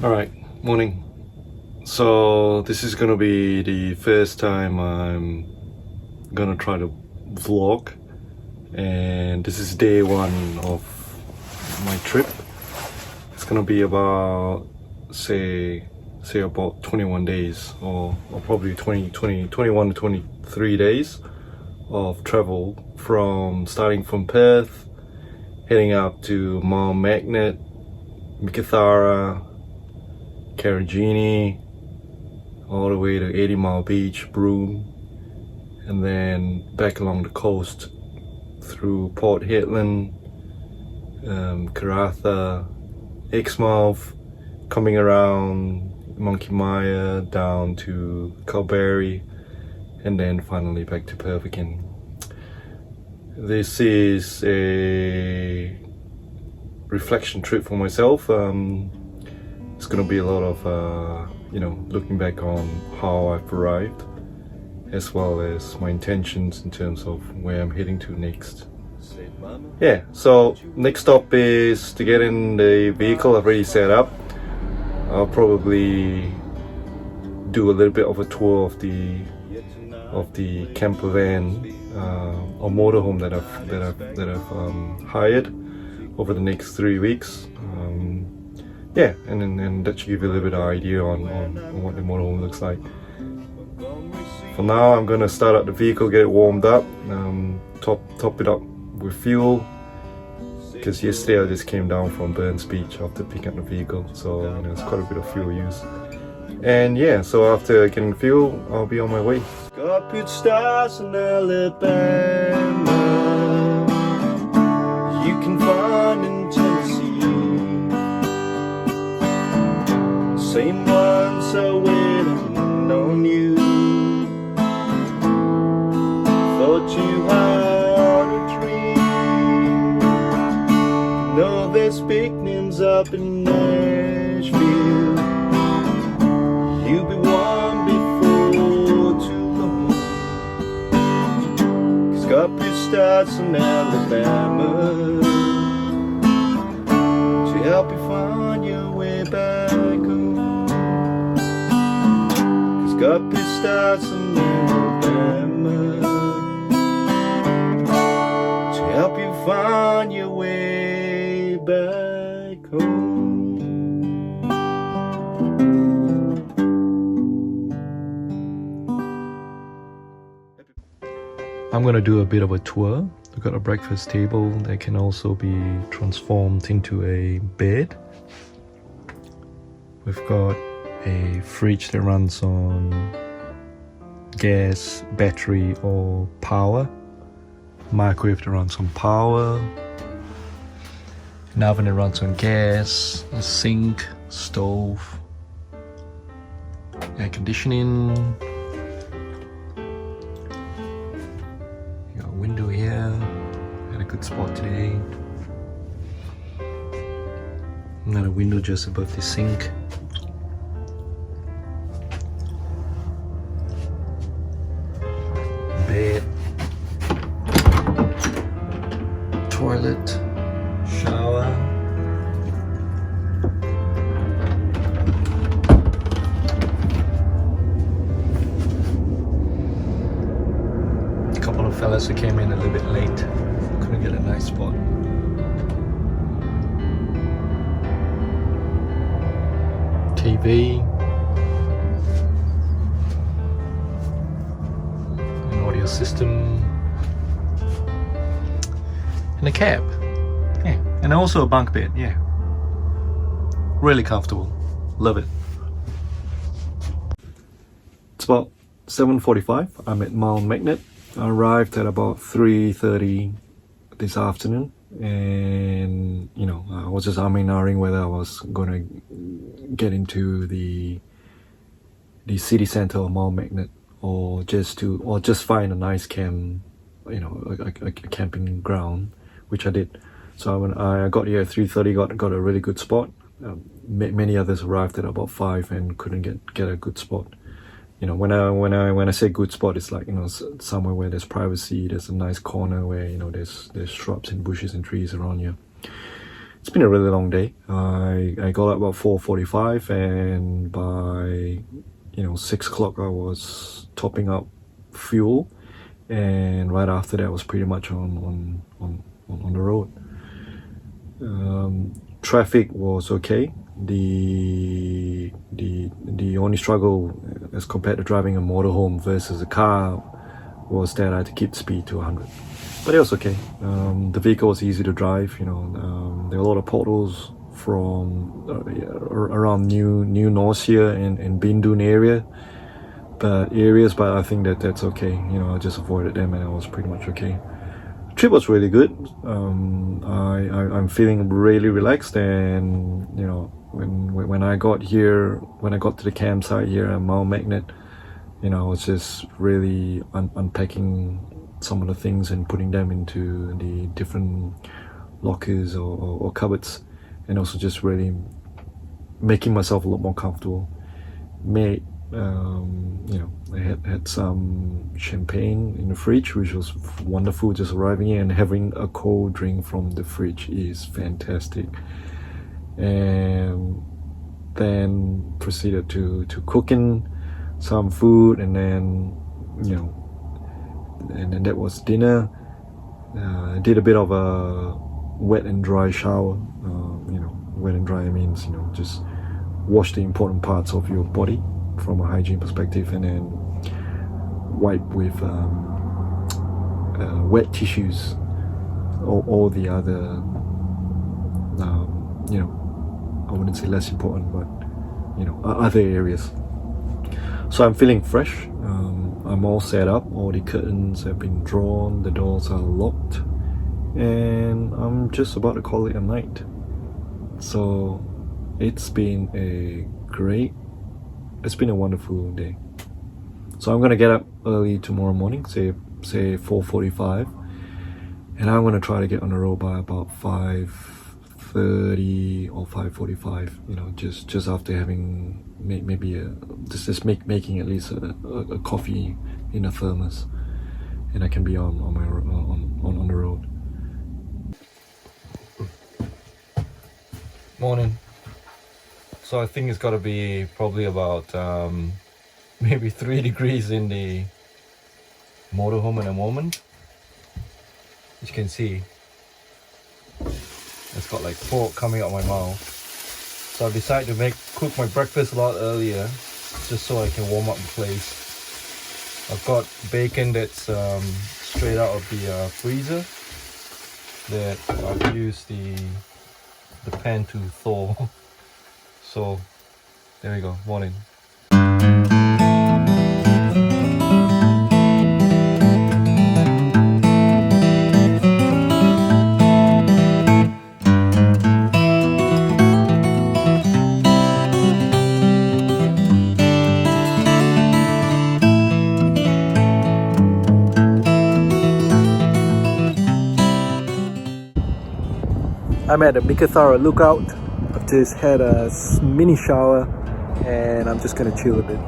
Alright, morning. So this is gonna be the first time I'm gonna try to vlog, and this is day one of my trip. It's gonna be about say about 21 days or probably 21 to 23 days of travel, from starting from Perth, heading up to Mount Magnet, Meekatharra, Karijini, all the way to 80 Mile Beach, Broome, and then back along the coast through Port Hedland, Karijini, Exmouth, coming around Monkey Mire down to Kalbarri, and then finally back to Perth again. This is a reflection trip for myself. It's gonna be a lot of looking back on how I've arrived, as well as my intentions in terms of where I'm heading to next. Yeah, so next stop is to get in the vehicle. I've already set up. I'll probably do a little bit of a tour of the camper van or motorhome that I've hired over the next 3 weeks. Yeah, and that should give you a little bit of idea on what the motorhome looks like. For now, I'm gonna start up the vehicle, get it warmed up, top it up with fuel, because yesterday I just came down from Burns Beach after picking up the vehicle, so it's quite a bit of fuel use. And yeah, so after getting fuel, I'll be on my way. Got good stars in Alabama, you can find in Tennessee. Same ones are waiting on you. Thought you had a dream. No, there's big names up in Nashville. You'll be one before too long. 'Cause got good starts in Alabama to help you find your way back home. Got pistachios in Alabama to help you find your way back home. I'm gonna do a bit of a tour. We've got a breakfast table that can also be transformed into a bed. We've got a fridge that runs on gas, battery or power, microwave that runs on power, an oven that runs on gas, a sink, stove, air conditioning. You got a window here, had a good spot today. Another window just above the sink. Bed, toilet, shower, a couple of fellas who came in a little bit late, couldn't get a nice spot. TV, system, and a cab, yeah, and also a bunk bed, yeah, really comfortable, love it. It's about 7:45. I'm at Mount Magnet. I arrived at about 3:30 this afternoon, and I was just umming whether I was gonna get into the city center of Mount Magnet, or just find a nice camp, a camping ground, which I did. So when I got here at 3:30, got a really good spot. Many others arrived at about 5 and couldn't get a good spot. When I say good spot, it's like somewhere where there's privacy, there's a nice corner where there's shrubs and bushes and trees around you. it's been a really long day. I got up about 4:45, and by 6 o'clock I was topping up fuel, and right after that I was pretty much on the road. Traffic was okay. The only struggle as compared to driving a motorhome versus a car was that I had to keep the speed to 100. But it was okay. The vehicle was easy to drive. There were a lot of potholes from around New Norcia and Bindun area, but I think that's okay. I just avoided them and I was pretty much okay. Trip was really good. I'm feeling really relaxed, and when I got to the campsite here at Mount Magnet, I was just really unpacking some of the things and putting them into the different lockers or cupboards, and also just really making myself a lot more comfortable. I had some champagne in the fridge, which was wonderful. Just arriving here and having a cold drink from the fridge is fantastic. And then proceeded to cooking some food, and then that was dinner. I did a bit of a wet and dry shower. Wet and dry means just wash the important parts of your body from a hygiene perspective, and then wipe with wet tissues or the other I wouldn't say less important, but other areas. So I'm feeling fresh. I'm all set up, all the curtains have been drawn, the doors are locked, and I'm just about to call it a night. So it's been a wonderful day. So I'm gonna get up early tomorrow morning, say 4:45, and I'm gonna try to get on the road by about 5:30 or 5:45. Just after having making at least a coffee in a thermos, and I can be on the road. Morning. So I think it's got to be probably about maybe 3 degrees in the motorhome at the moment. As you can see, it's got like pork coming out my mouth. So I decided to cook my breakfast a lot earlier, just so I can warm up the place. I've got bacon that's straight out of the freezer that I've used the pan to thaw. So there we go, morning. I'm at the Meekatharra lookout. I've just had a mini shower and I'm just gonna chill a bit.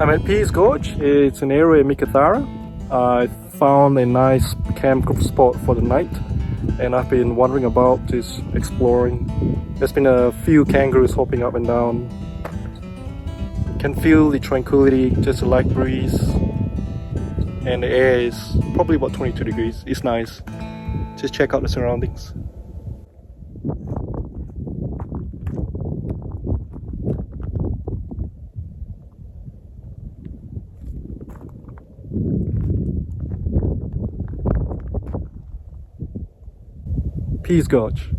I'm at Pease Gorge. It's an area in Meekatharra. I found a nice camp spot for the night, and I've been wandering about, just exploring. There's been a few kangaroos hopping up and down. Can feel the tranquility, just a light breeze, and the air is probably about 22 degrees. It's nice. Just check out the surroundings. Pease Gorge.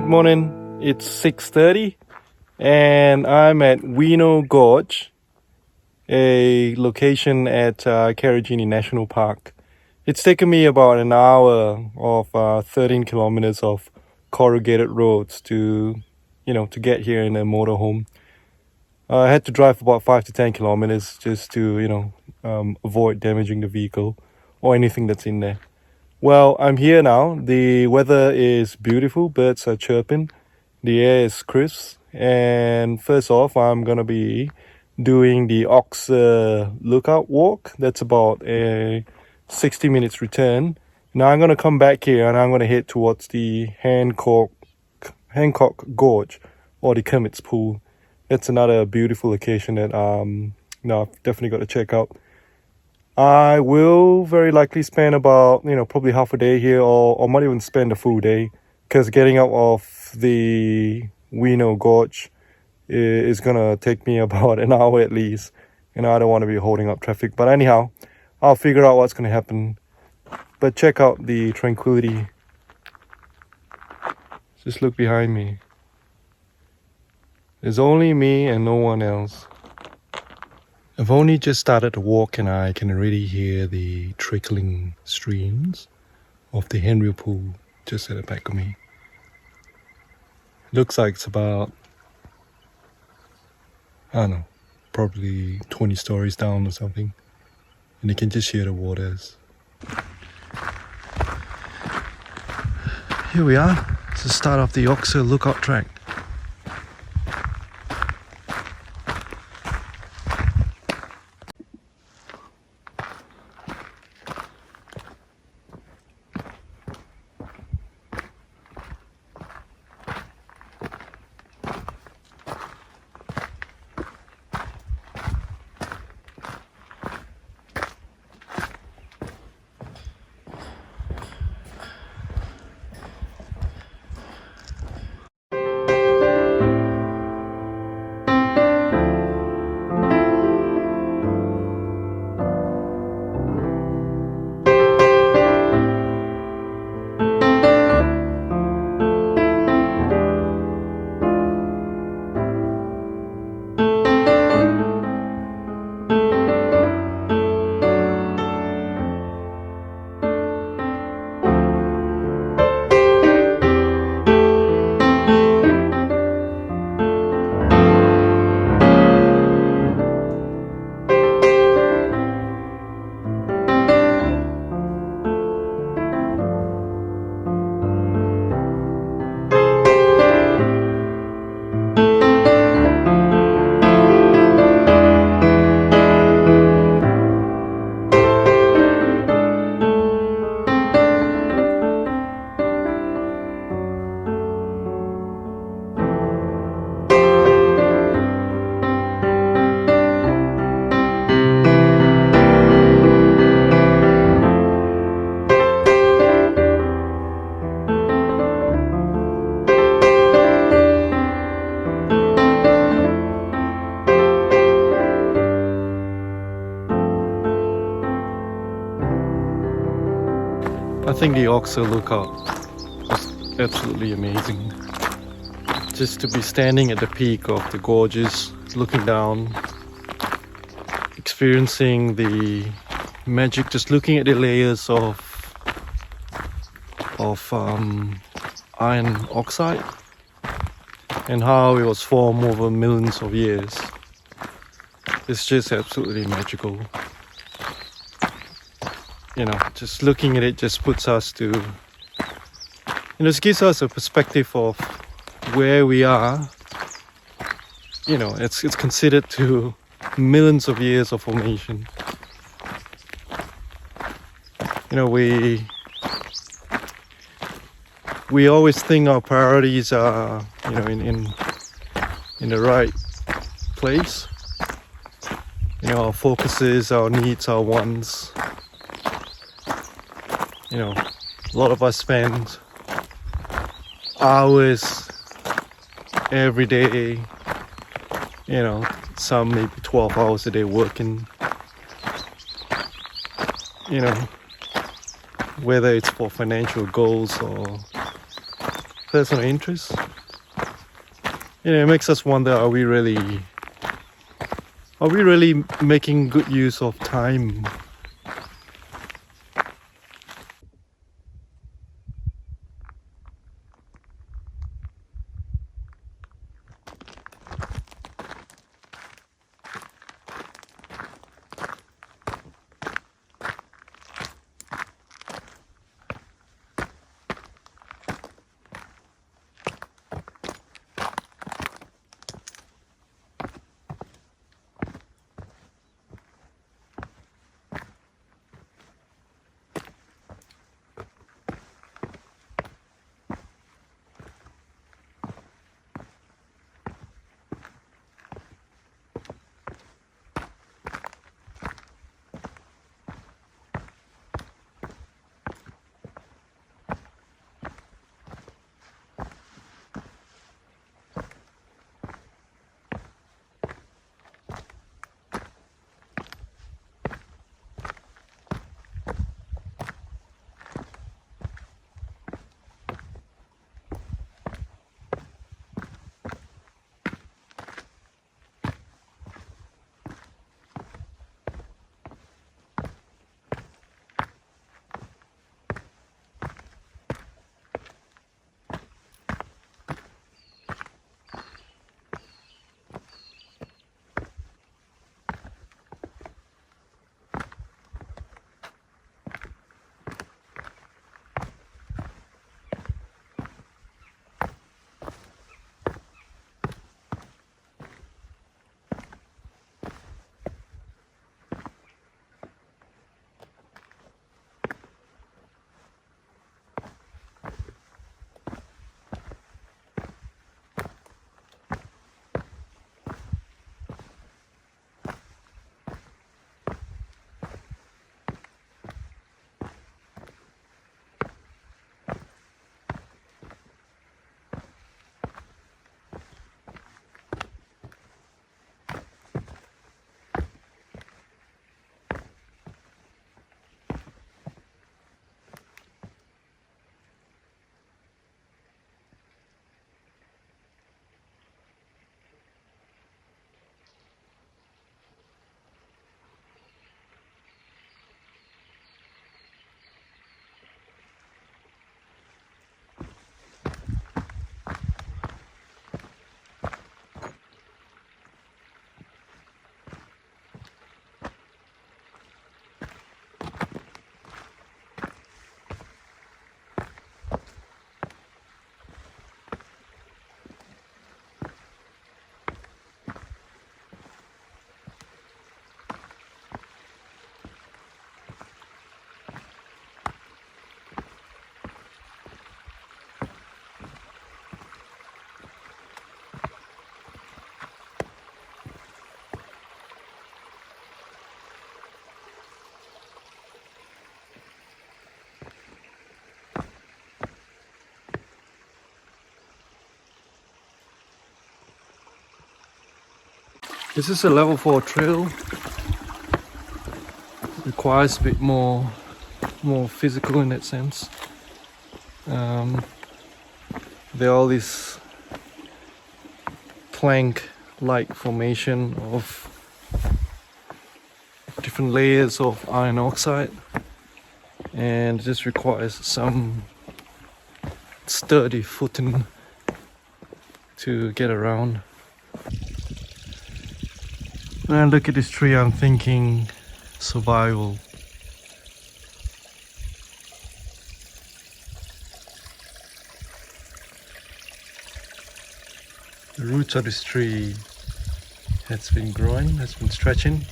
morning. It's 6:30 and I'm at Wino Gorge, a location at Karijini National Park. It's taken me about an hour of 13 kilometers of corrugated roads to get here in a motorhome. I had to drive about 5 to 10 kilometers just to, avoid damaging the vehicle or anything that's in there. Well, I'm here now. The weather is beautiful. Birds are chirping. The air is crisp. And first off, I'm going to be doing the Ox lookout walk. That's about a 60 minutes return. Now I'm going to come back here and I'm going to head towards the Hancock Gorge or the Kermit's Pool. That's another beautiful location that I've definitely got to check out. I will very likely spend about, probably half a day here or might even spend a full day, because getting out of the Wino Gorge is going to take me about an hour at least. I don't want to be holding up traffic. But anyhow, I'll figure out what's going to happen. But check out the tranquility. Just look behind me. There's only me and no one else. I've only just started to walk and I can already hear the trickling streams of the Henry Pool just at the back of me. Looks like it's about, I don't know, probably 20 stories down or something. And you can just hear the waters. Here we are. It's the start of the Oxer lookout track. I think the Oxer lookout was absolutely amazing. Just to be standing at the peak of the gorges, looking down, experiencing the magic, just looking at the layers of iron oxide and how it was formed over millions of years. It's just absolutely magical. Just looking at it just puts us to, it gives us a perspective of where we are. It's considered to millions of years of formation. We always think our priorities are, in the right place. Our focuses, our needs, our wants. A lot of us spend hours every day, some maybe 12 hours a day working, whether it's for financial goals or personal interest. It makes us wonder, are we really making good use of time? This is a level 4 trail. Requires a bit more physical in that sense. There are all these plank-like formation of different layers of iron oxide, and this requires some sturdy footing to get around. When I look at this tree, I'm thinking survival. The roots of this tree has been growing, has been stretching.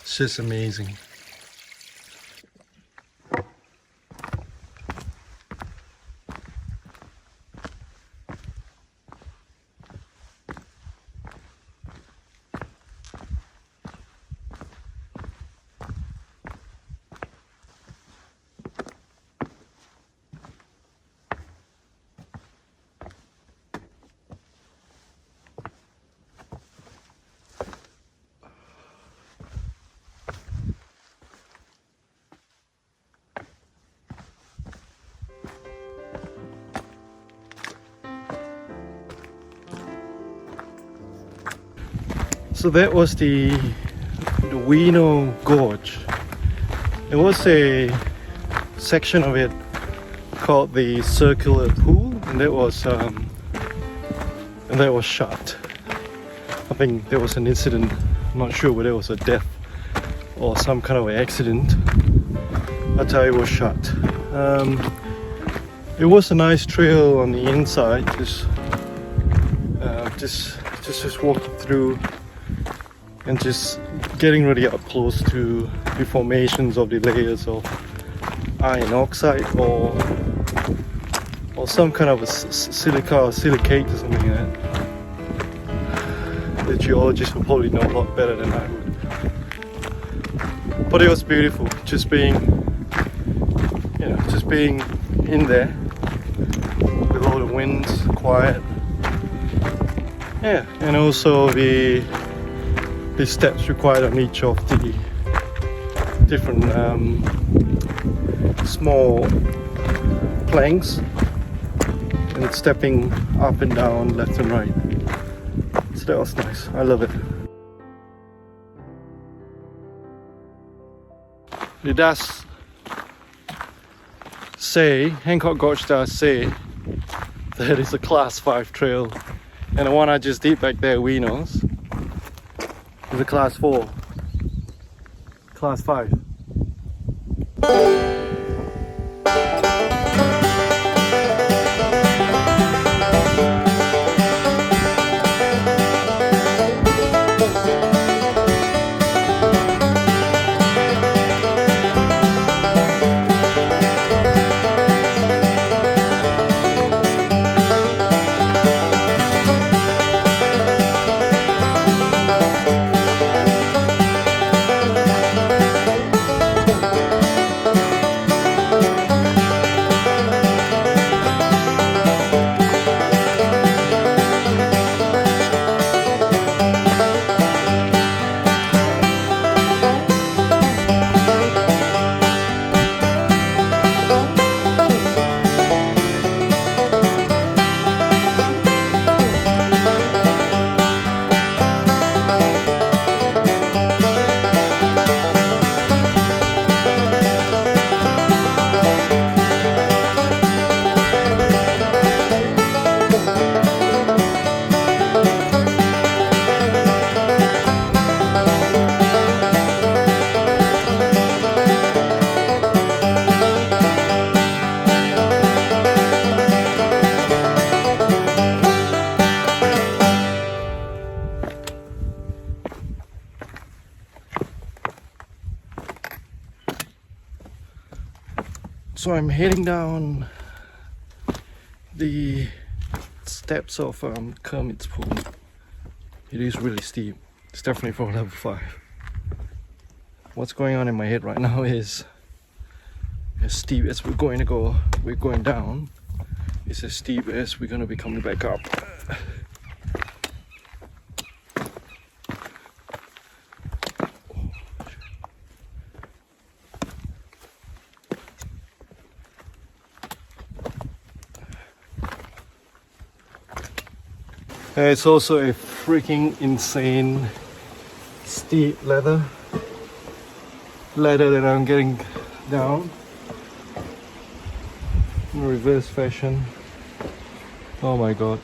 It's just amazing. So that was the Wino Gorge. There was a section of it called the Circular Pool, and that was shut. I think there was an incident. I'm not sure whether it was a death or some kind of an accident. That's how it was shut. It was a nice trail on the inside, just walking through and just getting really up close to the formations of the layers of iron oxide or some kind of a silica or silicate or something like that. The geologists will probably know a lot better than I would. But it was beautiful, just being in there with all the winds, quiet. Yeah, and also the steps required on each of the different small planks, and stepping up and down, left and right. So that was nice. I love it. It does say, Hancock Gorge does say that it's a class 5 trail, and the one I just did back there, Winos, is a class 4. Class 5. So I'm heading down the steps of Kermit's Pool. It is really steep. It's definitely for level 5. What's going on in my head right now is as steep as we're going down. It's as steep as we're going to be coming back up. It's also a freaking insane steep ladder that I'm getting down in reverse fashion. Oh my god.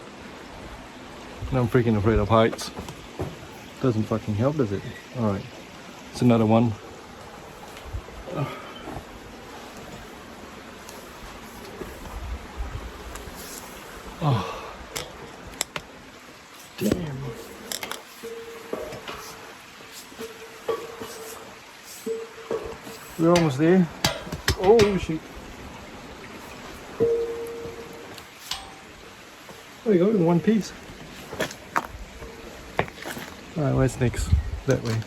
And I'm freaking afraid of heights. Doesn't fucking help, does it? Alright, it's another one. Oh. Damn. We're almost there. Oh shit. There we go, in one piece. Alright, where's next? That way.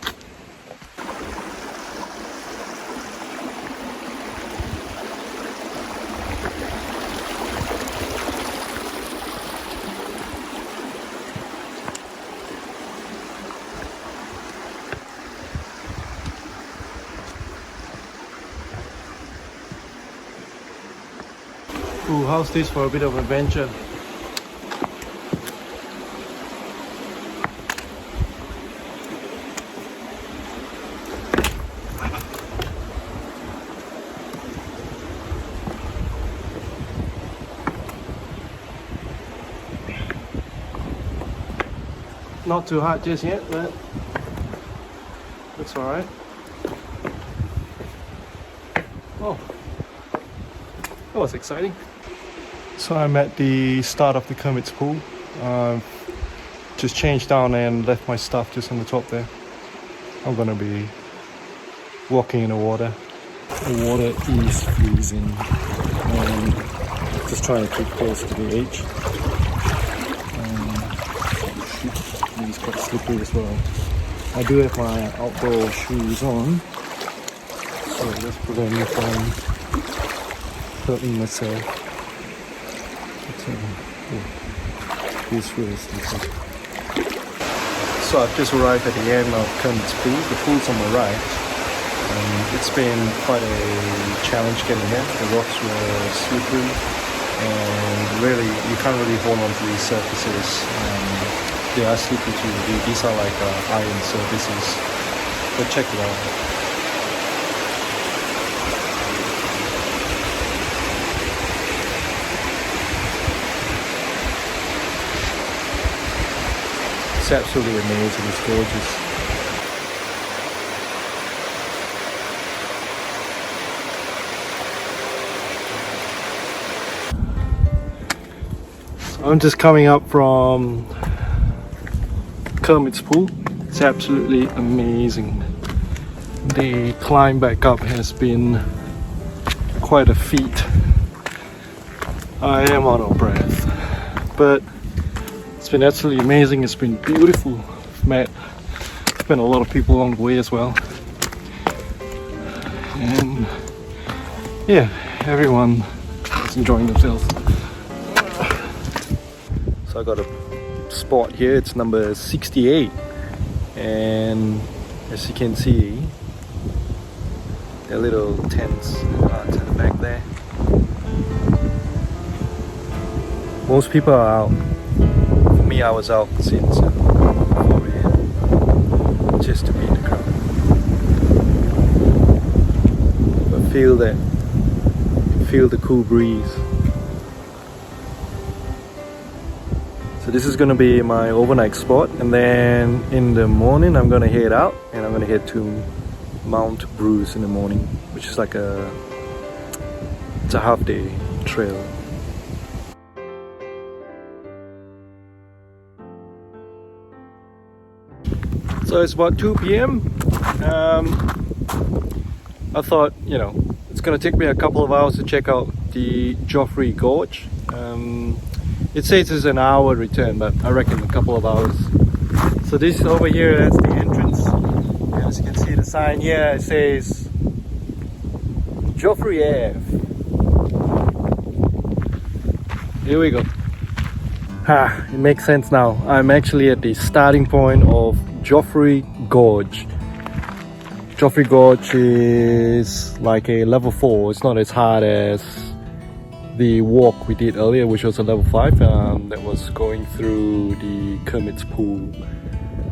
Ooh, how's this for a bit of adventure? Not too hot just yet, but looks alright. Oh, that was exciting. So I'm at the start of the Kermit's pool. Just changed down and left my stuff just on the top there. I'm gonna be walking in the water. The water is freezing. Just trying to keep close to the edge. It's quite slippery as well. I do have my outdoor shoes on, so that's prevent me from hurting myself. It's really slippery. So I've just arrived at the end of Kermit's pool. The pool's on my right. It's been quite a challenge getting here. The rocks were slippery and really you can't really hold on to these surfaces. They are slippery too. These are like iron surfaces. But check it out. It's absolutely amazing. It's gorgeous. I'm just coming up from Kermit's pool. It's absolutely amazing. The climb back up has been quite a feat. I am out of breath, but it's been absolutely amazing. It's been beautiful. I've met a lot of people along the way as well, and yeah, everyone is enjoying themselves. So I got a spot here. It's number 68, and as you can see, there are little tents to the back there. Most people are out. For me, I was out since 4 AM just to beat the crowd. But feel the cool breeze. So this is going to be my overnight spot, and then in the morning I'm going to head out and I'm going to head to Mount Bruce in the morning, which is like it's a half day trail. So it's about 2 PM. I thought, it's going to take me a couple of hours to check out the Joffrey Gorge. It says it's an hour return, but I reckon a couple of hours. So this over here, that's the entrance. As you can see the sign here, it says Joffrey Ave. Here we go. It makes sense now. I'm actually at the starting point of Joffrey Gorge. Joffrey Gorge is like a level 4. It's not as hard as the walk we did earlier, which was a level 5 that was going through the Kermit's pool.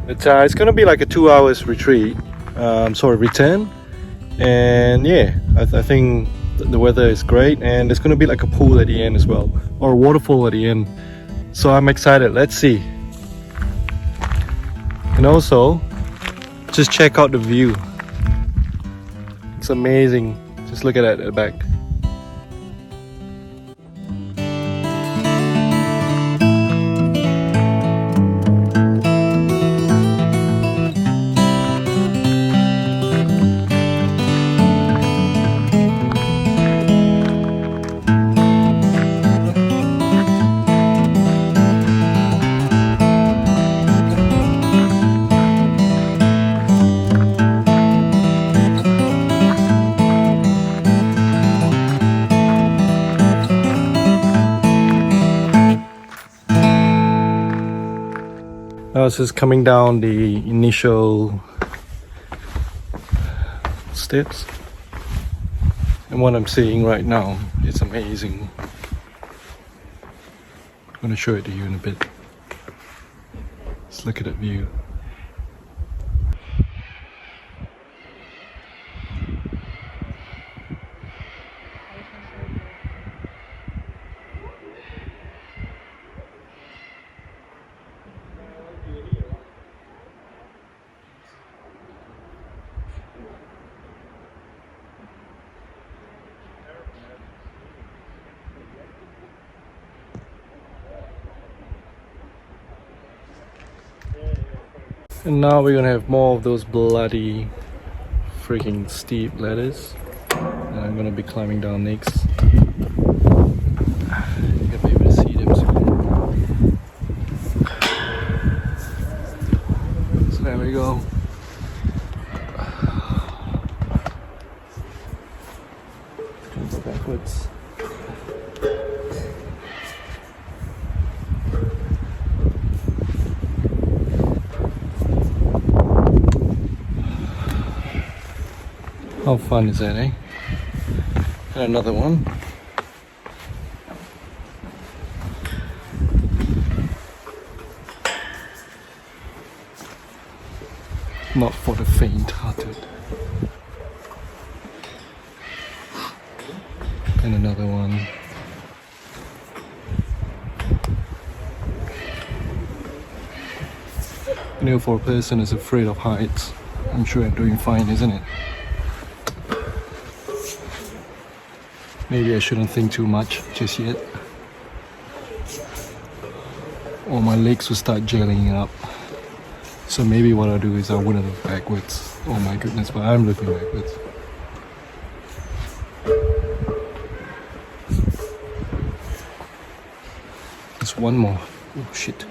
It's gonna be like a 2 hours retreat, return, and yeah, I think the weather is great, and there's gonna be like a pool at the end as well, or a waterfall at the end. So I'm excited. Let's see. And also, just check out the view. It's amazing. Just look at that at the back. I was just coming down the initial steps, and what I'm seeing right now is amazing. I'm going to show it to you in a bit. Let's look at that view. And now we're gonna have more of those bloody freaking steep ladders. And I'm gonna be climbing down next. You'll be able to see them soon. So there we go. Gonna go backwards. How fun is that, eh? And another one. Not for the faint-hearted. And another one. You know, for a person who's afraid of heights, I'm sure I'm doing fine, isn't it? Maybe I shouldn't think too much just yet, or my legs will start gelling up. So maybe what I'll do is I wouldn't look backwards. Oh my goodness, but I'm looking backwards. Just one more. Oh shit.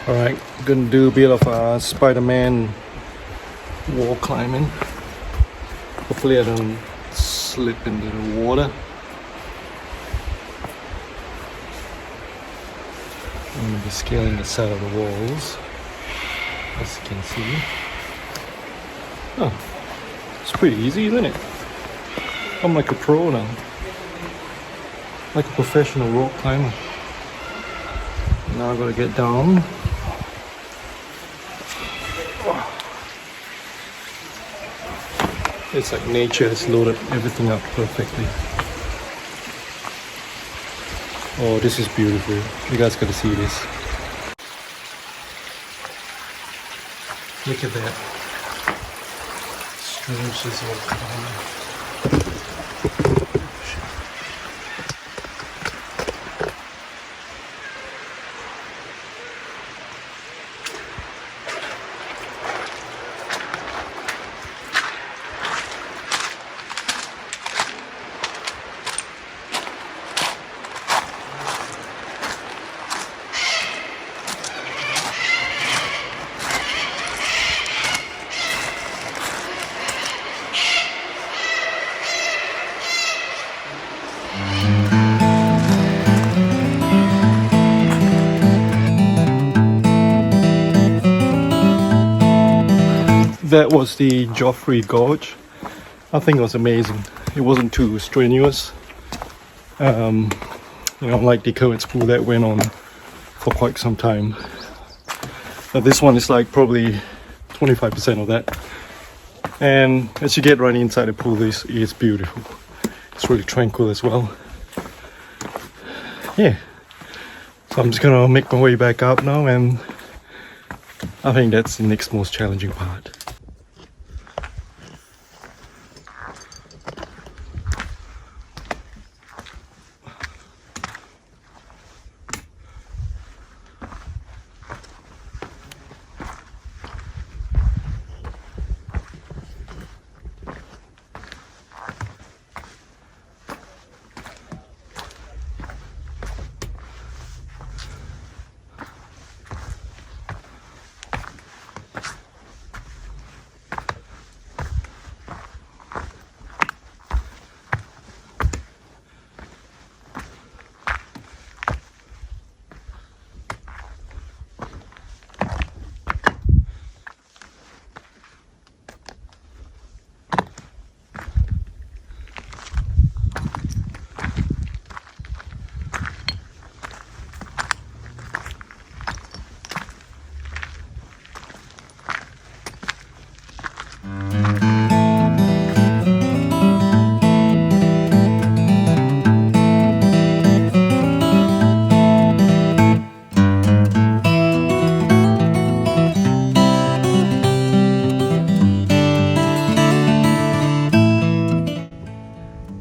Alright, gonna do a bit of Spider-Man wall climbing. Hopefully I don't slip into the water. I'm gonna be scaling the side of the walls, as you can see. Oh, it's pretty easy, isn't it? I'm like a pro now. Like a professional rock climber. Now I've got to get down. It's like nature has loaded everything up perfectly. Oh, this is beautiful. You guys gotta see this. Look at that. Streams just all coming. That was the Joffrey Gorge. I think it was amazing. It wasn't too strenuous. You know, like the Currents pool that went on for quite some time. But this one is like probably 25% of that. And as you get right inside the pool, this is beautiful. It's really tranquil as well. Yeah. So I'm just gonna make my way back up now, and I think that's the next most challenging part.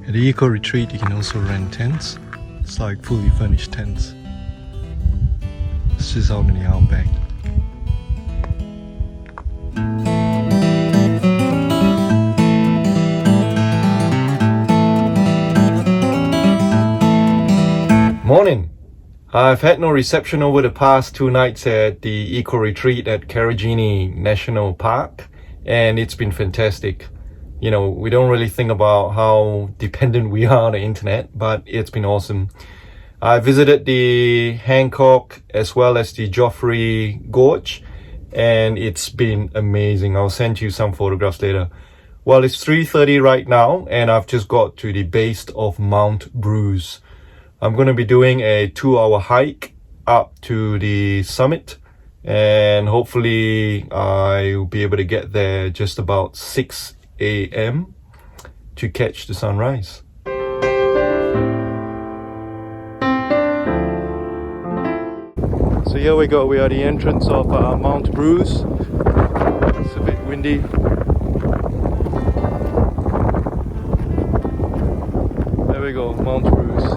At the eco retreat you can also rent tents. It's like fully furnished tents. It's just out in the outback. Morning! I've had no reception over the past 2 nights at the eco retreat at Karijini National Park, and it's been fantastic. You know, we don't really think about how dependent we are on the internet, but it's been awesome. I visited the Hancock as well as the Joffrey Gorge, and it's been amazing. I'll send you some photographs later. Well, it's 3:30 right now, and I've just got to the base of Mount Bruce. I'm going to be doing a 2-hour hike up to the summit, and hopefully I'll be able to get there just about 6 a.m. to catch the sunrise. So here we go, we are at the entrance of Mount Bruce. It's a bit windy. There we go, Mount Bruce.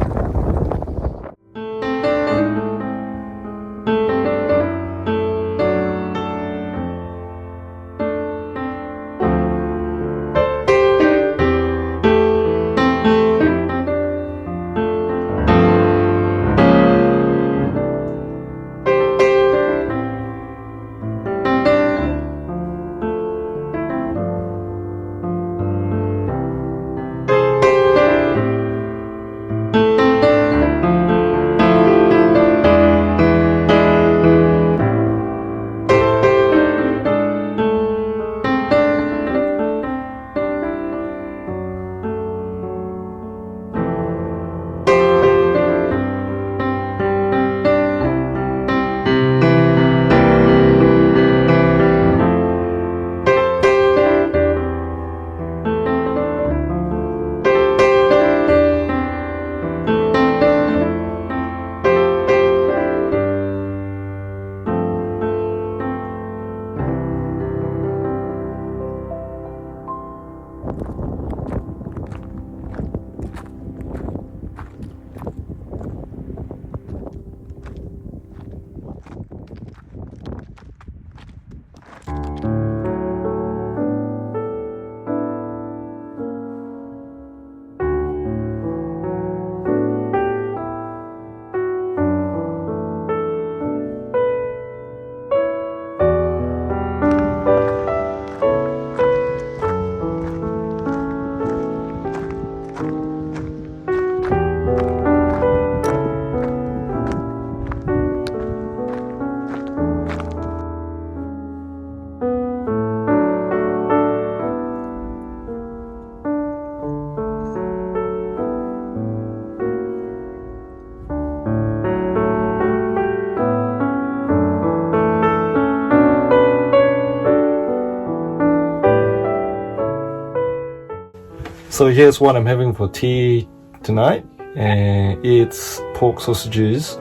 So here's what I'm having for tea tonight, and it's pork sausages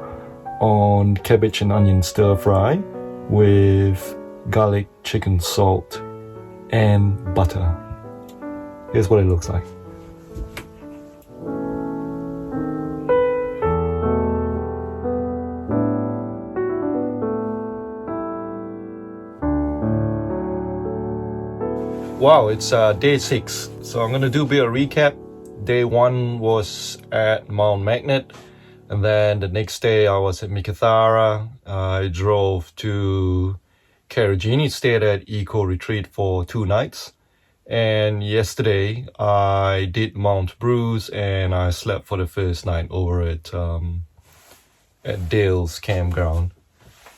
on cabbage and onion stir fry with garlic, chicken salt and butter. Here's what it looks like. Wow, it's day 6, so I'm gonna do a bit of recap. Day 1 was at Mount Magnet, and then the next day I was at Meekatharra. I drove to Karijini, stayed at Eco Retreat for 2 nights, and yesterday I did Mount Bruce and I slept for the first night over at Dale's campground.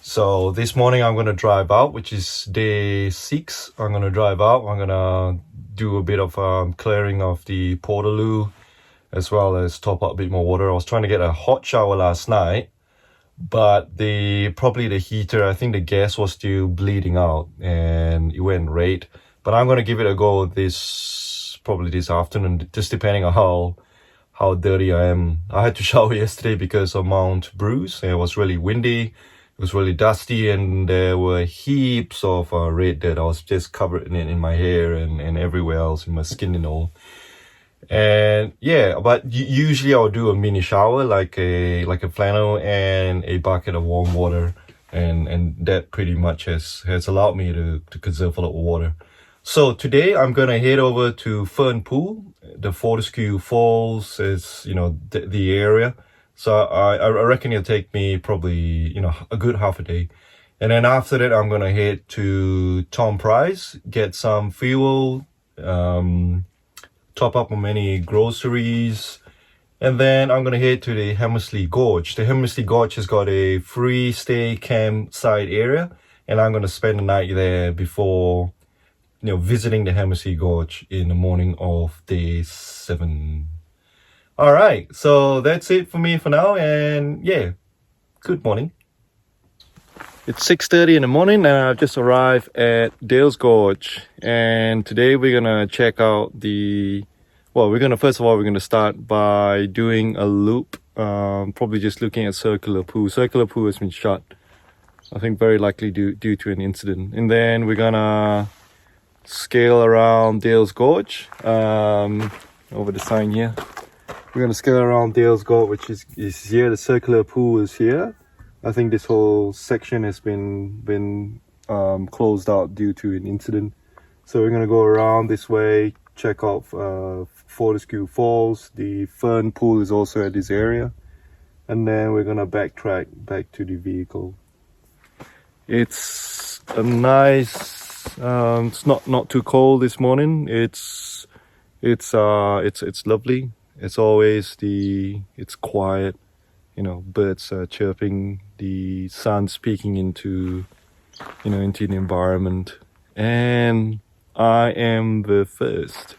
So this morning I'm going to drive out, which is day 6. I'm going to drive out. I'm going to do a bit of clearing of the portaloo, as well as top up a bit more water. I was trying to get a hot shower last night, but probably the heater, I think the gas was still bleeding out and it went red. But I'm going to give it a go probably this afternoon, just depending on how dirty I am. I had to shower yesterday because of Mount Bruce, and it was really windy. It was really dusty, and there were heaps of red that I was just covered in my hair and everywhere else in my skin and all. And yeah, but usually I'll do a mini shower, like a flannel and a bucket of warm water, and that pretty much has allowed me to conserve a lot of water. So today I'm gonna head over to Fern Pool. The Fortescue Falls is, you know, the area. So I reckon it'll take me probably, you know, a good half a day. And then after that, I'm gonna head to Tom Price, get some fuel, top up on many groceries, and then I'm gonna head to the Hammersley Gorge. The Hammersley Gorge has got a free stay campsite area, and I'm gonna spend the night there before, you know, visiting the Hammersley Gorge in the morning of day 7. All right, so that's it for me for now, and yeah, good morning. It's 6:30 in the morning, and I've just arrived at Dales Gorge, and today we're gonna check out the, well, first of all we're gonna start by doing a loop, probably just looking at Circular Pool. Circular Pool has been shut, I think very likely due to an incident. And then we're gonna scale around Dales Gorge, over the sign here. We're gonna scale around Dales Gorge, which is here. The Circular Pool is here. I think this whole section has been closed out due to an incident. So we're gonna go around this way, check out Fortescue Falls. The Fern Pool is also at this area, and then we're gonna backtrack back to the vehicle. It's a nice. It's not too cold this morning. It's lovely. It's always it's quiet. You know, birds are chirping, the sun's peeking into, you know, into the environment, and I am the first.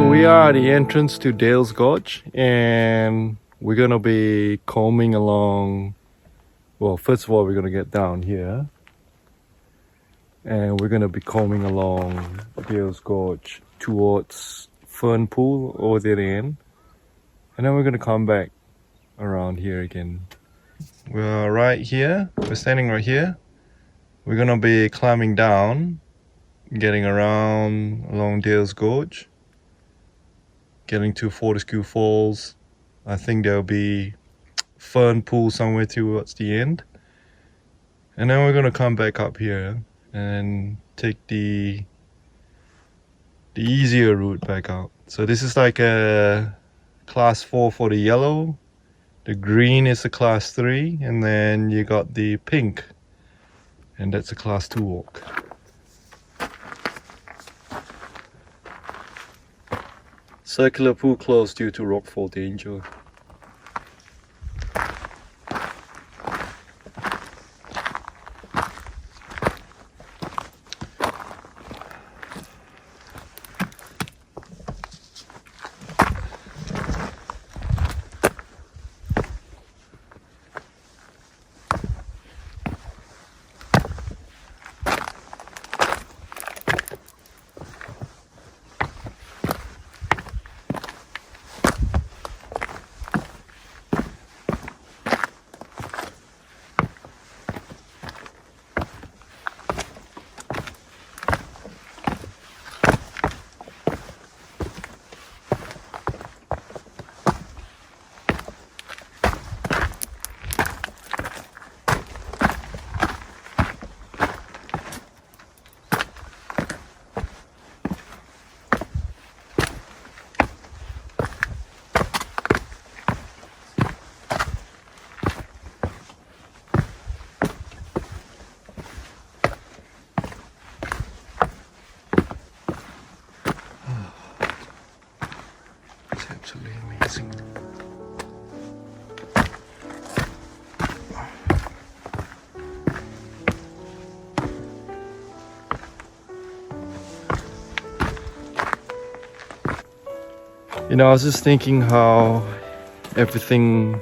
We are at the entrance to Dales Gorge, and we're gonna be combing along. Well, first of all, we're gonna get down here, and we're gonna be combing along Dales Gorge towards Fern Pool over there end, and then we're gonna come back around here again. We're right here. We're standing right here. We're gonna be climbing down, getting around along Dales Gorge, getting to Fortescue Falls. I think there'll be Fern Pool somewhere towards the end, and then we're gonna come back up here and take the easier route back out. So this is like a class 4 for the yellow, the green is a class 3, and then you got the pink, and that's a class 2 walk. Circular Pool closed due to rockfall danger. It's absolutely amazing. You know, I was just thinking how everything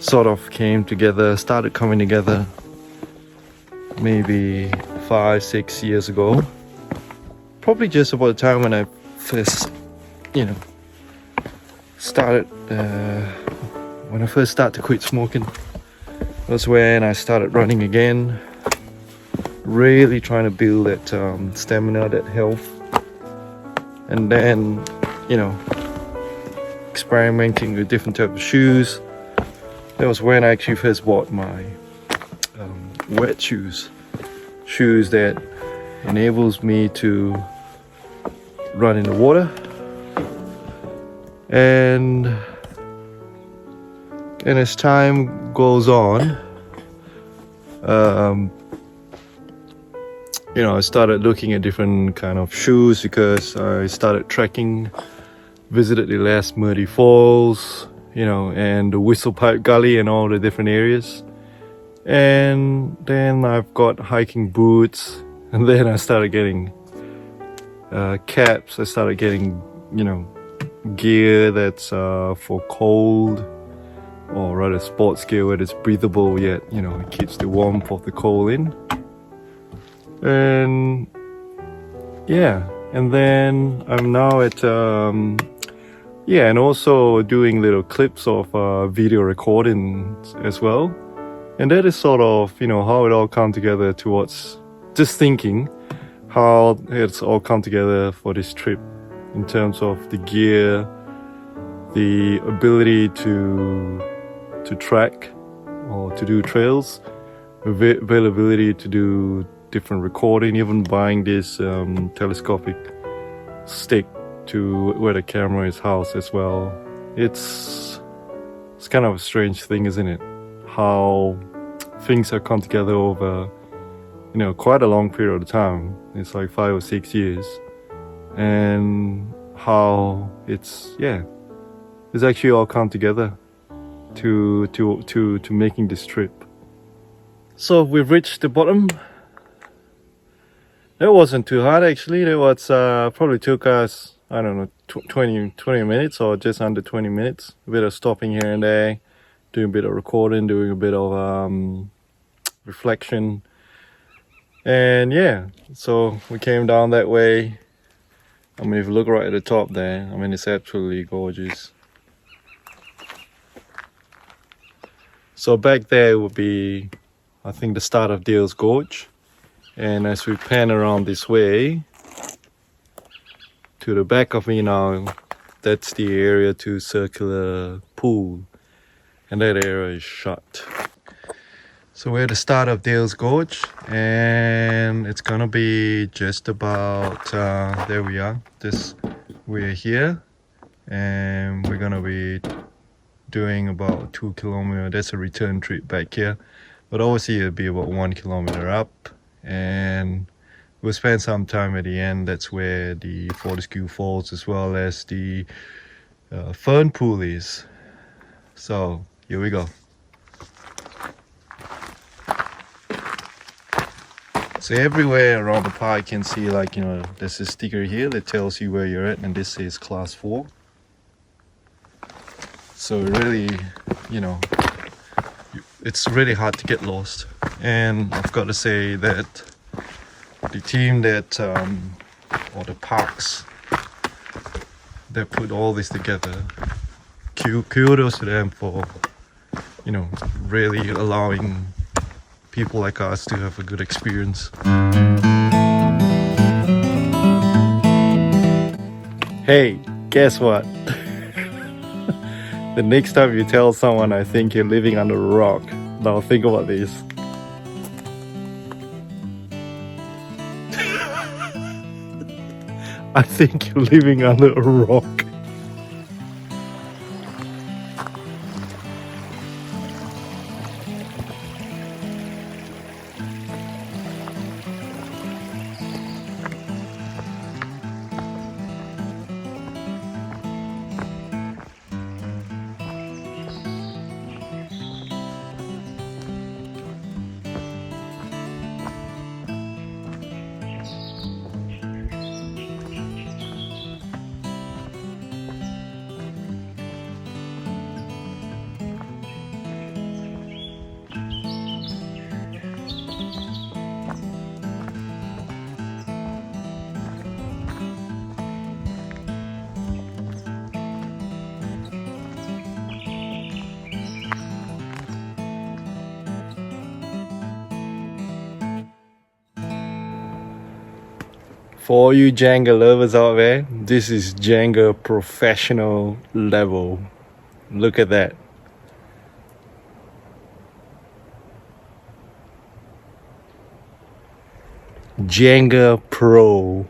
sort of came together, started coming together maybe 5-6 years ago. Probably just about the time when I first, you know, started, when I first started to quit smoking. That's when I started running again, really trying to build that stamina, that health. And then, you know, experimenting with different types of shoes. That was when I actually first bought my wet shoes that enables me to run in the water. And as time goes on, you know, I started looking at different kind of shoes because I started trekking, visited the last muddy falls, you know, and the Whistlepipe Gully and all the different areas. And then I've got hiking boots, and then I started getting caps. I started getting, you know, gear that's for cold, or rather sports gear where it's breathable yet, you know, it keeps the warmth of the cold in. And yeah, and then I'm now at yeah, and also doing little clips of video recordings as well. And that is sort of, you know, how it all come together towards just thinking how it's all come together for this trip in terms of the gear, the ability to track or to do trails, availability to do different recording, even buying this telescopic stick to where the camera is housed as well. It's kind of a strange thing, isn't it? How things have come together over, you know, quite a long period of time. It's like 5 or 6 years, and how it's actually all come together to making this trip. So we've reached the bottom. That wasn't too hard actually. That was probably took us, I don't know, 20 minutes or just under 20 minutes. A bit of stopping here and there, doing a bit of recording, doing a bit of reflection. And yeah, so we came down that way. I mean, if you look right at the top there, I mean, it's absolutely gorgeous. So back there would be, I think, the start of Dale's Gorge. And as we pan around this way, to the back of me now, that's the area to circular pool. And that area is shut. So we're at the start of Dale's Gorge, and it's gonna be just about, there we are, we're here, and we're gonna be doing about 2 kilometers. That's a return trip back here, but obviously it'll be about 1 kilometer up, and we'll spend some time at the end. That's where the Fortescue Falls as well as the fern pool is. So here we go. So everywhere around the park you can see, like, you know, there's a sticker here that tells you where you're at, and this is class 4. So really, you know, it's really hard to get lost. And I've got to say that the team that, or the parks that put all this together, kudos to them for, you know, really allowing people like us to have a good experience. Hey, guess what? The next time you tell someone I think you're living under a rock, now think about this. I think you're living under a rock. For all you Jenga lovers out there, this is Jenga professional level. Look at that. Jenga Pro.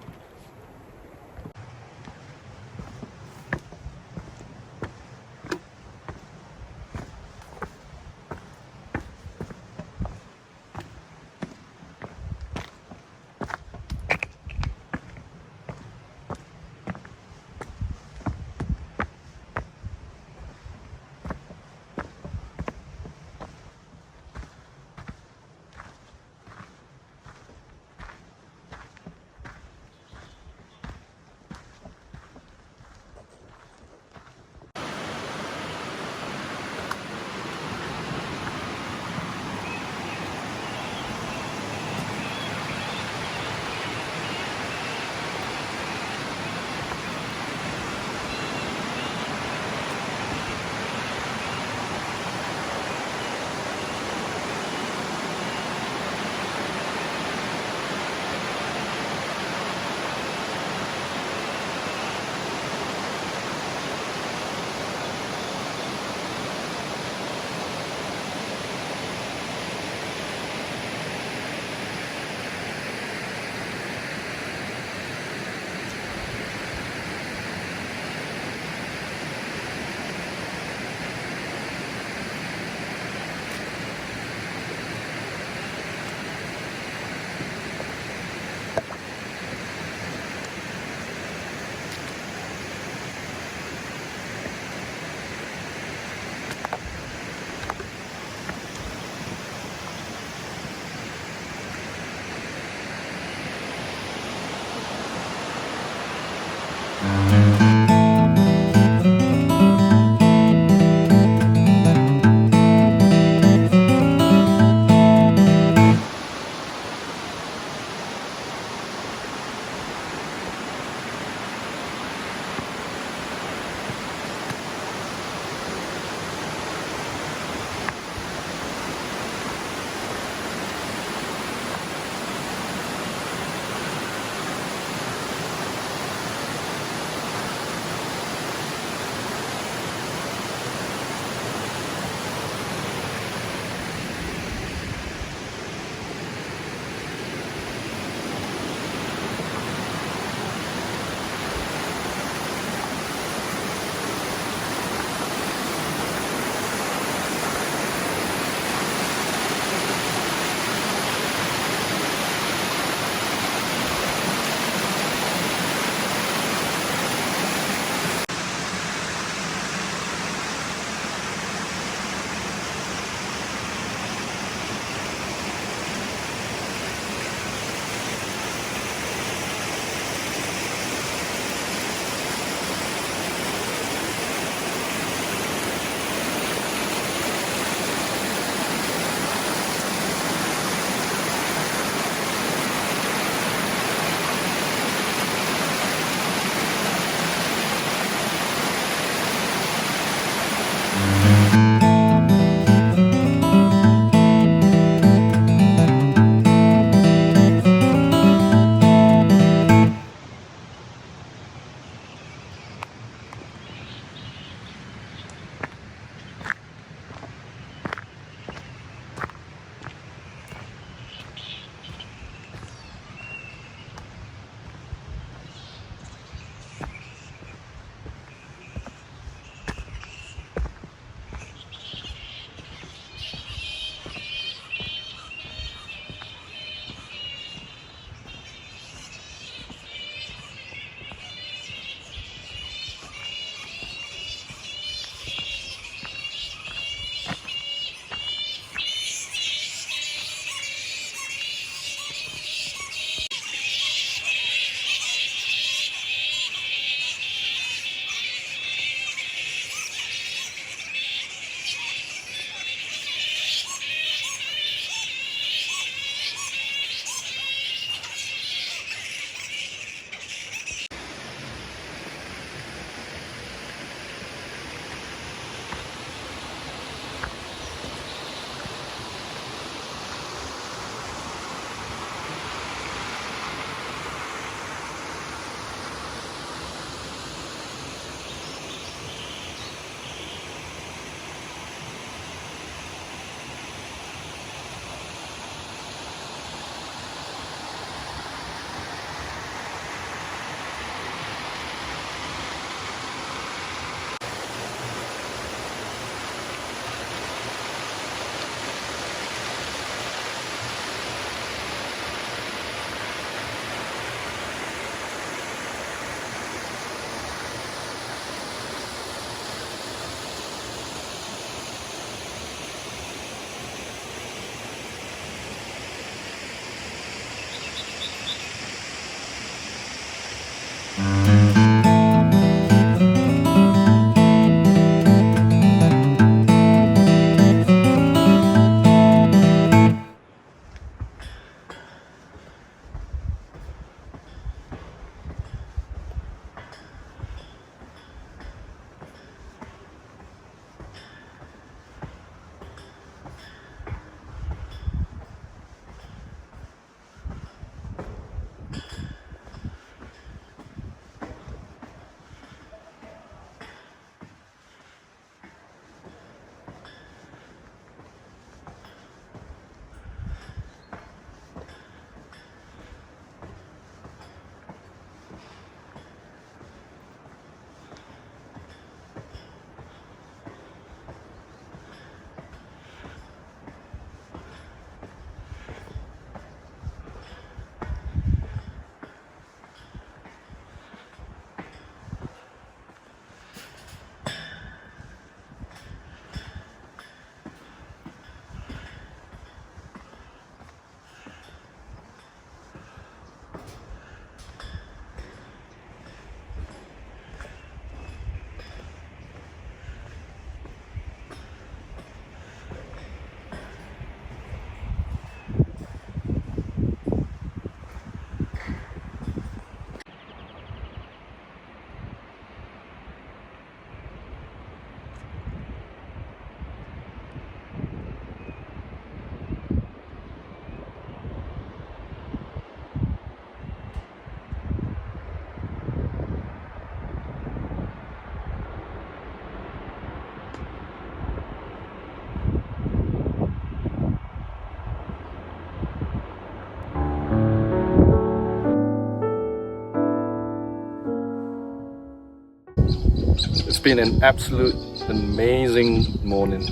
been an absolute amazing morning.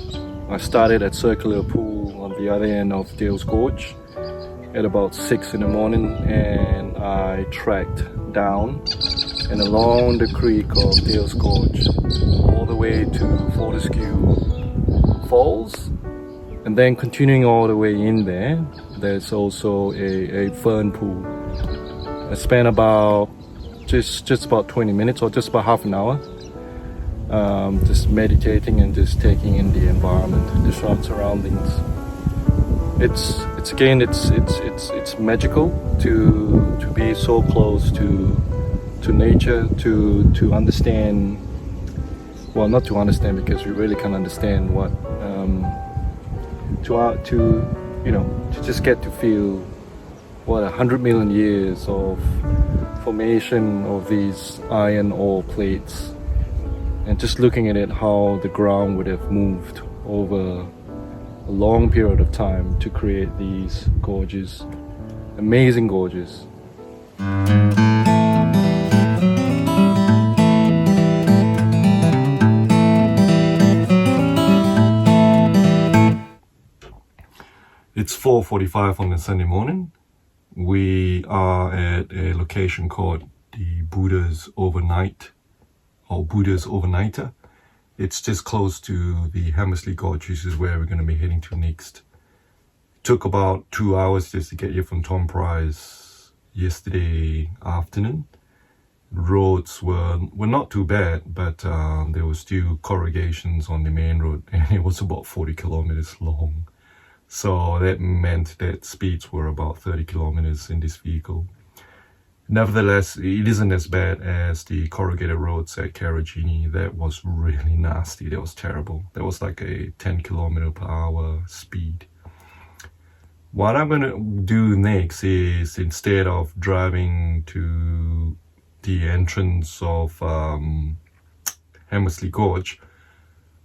I started at Circular Pool on the other end of Dales Gorge at about 6 in the morning, and I trekked down and along the creek of Dales Gorge all the way to Fortescue Falls, and then continuing all the way in there, there's also a fern pool. I spent about just about 20 minutes or just about half an hour just meditating and just taking in the environment, the surroundings. It's magical to be so close to nature, to understand, well, not to understand because we really can't understand what to just get to feel what 100 million years of formation of these iron ore plates, and just looking at it, how the ground would have moved over a long period of time to create these gorges, amazing gorges. It's 4:45 on a Sunday morning. We are at a location called the Buddha's Overnight, or Buddha's Overnighter. It's just close to the Hammersley Gorge, which is where we're going to be heading to next. It took about 2 hours just to get here from Tom Price yesterday afternoon. Roads were not too bad, but there were still corrugations on the main road, and it was about 40 kilometers long. So that meant that speeds were about 30 kilometers in this vehicle. Nevertheless, it isn't as bad as the corrugated roads at Karijini. That was really nasty. That was terrible. That was like a 10 kilometer per hour speed. What I'm going to do next is, instead of driving to the entrance of Hammersley Gorge,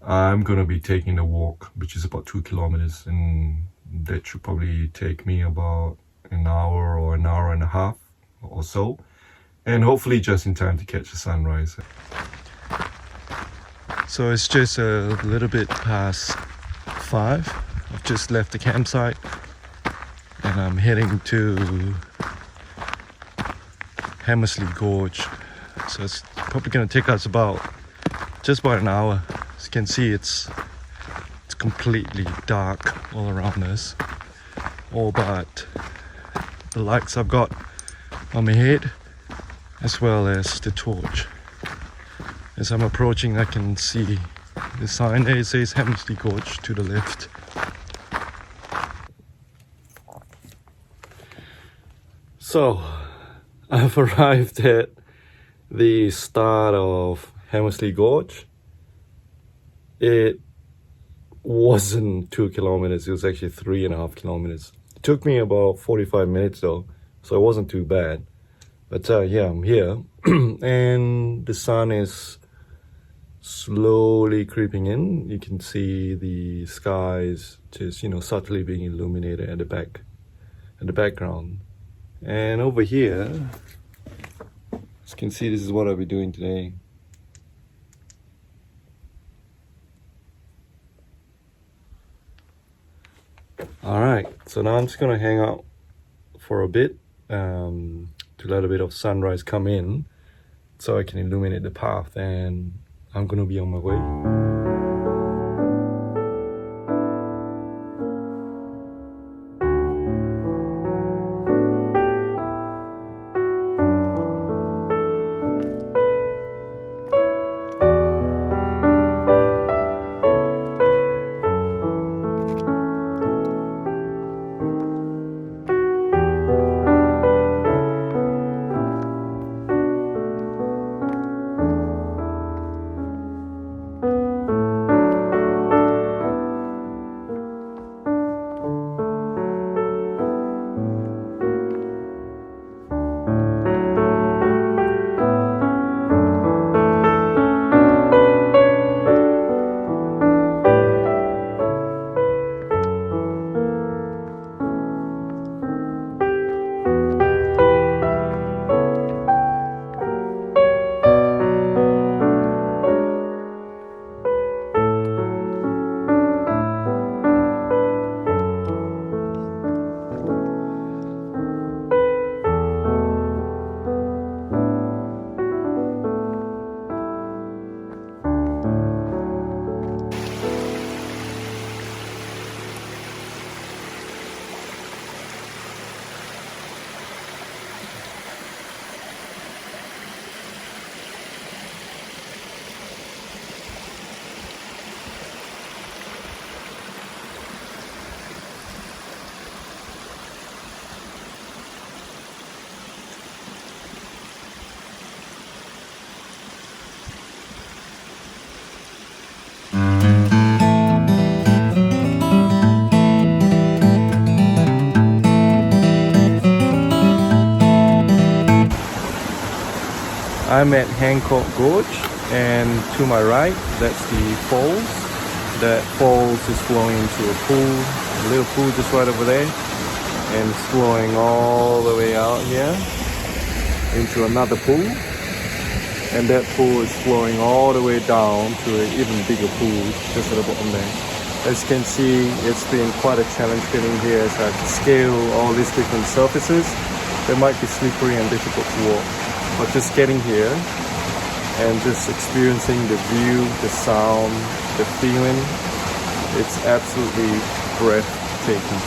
I'm going to be taking a walk, which is about 2 kilometers, and that should probably take me about an hour or an hour and a half or so, and hopefully just in time to catch the sunrise. So it's just a little bit past 5. I've just left the campsite and I'm heading to Hammersley Gorge. So it's probably going to take us just about an hour. As you can see, it's completely dark all around us, all but the lights I've got on my head, as well as the torch. As I'm approaching, I can see the sign there. It says Hammersley Gorge to the left. So I've arrived at the start of Hammersley Gorge. It wasn't 2 kilometers, it was actually 3.5 kilometers. It took me about 45 minutes though, so it wasn't too bad. But yeah, I'm here and the sun is slowly creeping in. You can see the skies just, subtly being illuminated at the background. And over here, as you can see, this is what I'll be doing today. Alright, so now I'm just going to hang out for a bit to let a bit of sunrise come in so I can illuminate the path, and I'm going to be on my way. I'm at Hancock Gorge, and to my right, that's the falls. That falls is flowing into a pool, a little pool just right over there, and it's flowing all the way out here into another pool, and that pool is flowing all the way down to an even bigger pool just at the bottom there. As you can see, it's been quite a challenge getting here as I have to scale all these different surfaces. They might be slippery and difficult to walk, but just getting here and just experiencing the view, the sound, the feeling, it's absolutely breathtaking.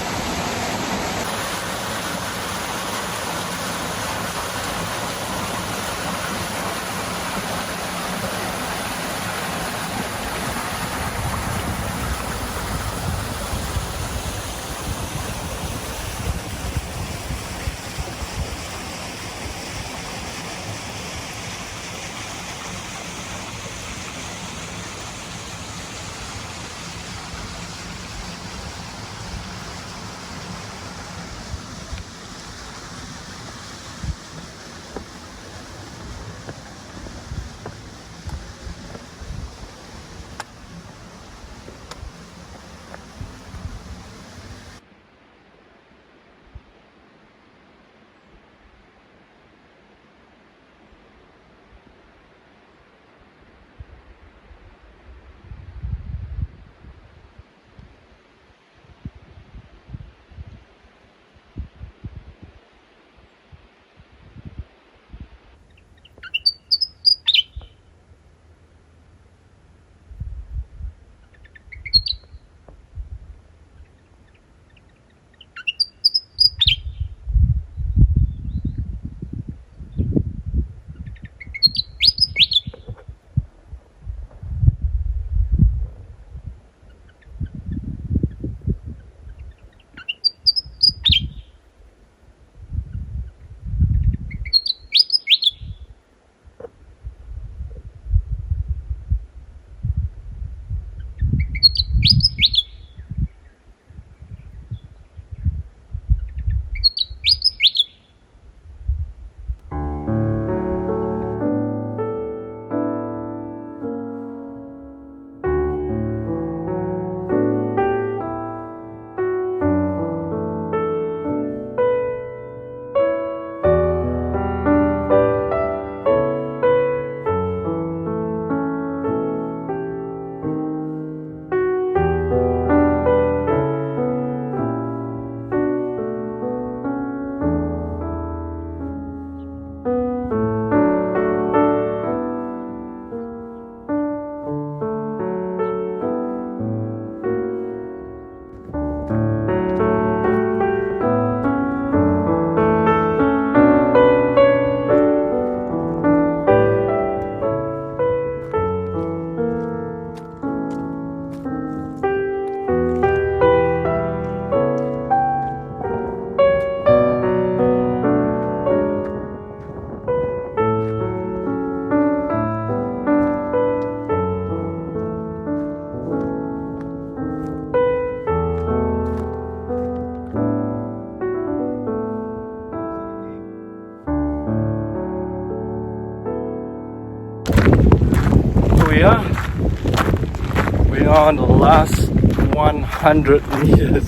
We are on the last 100 meters.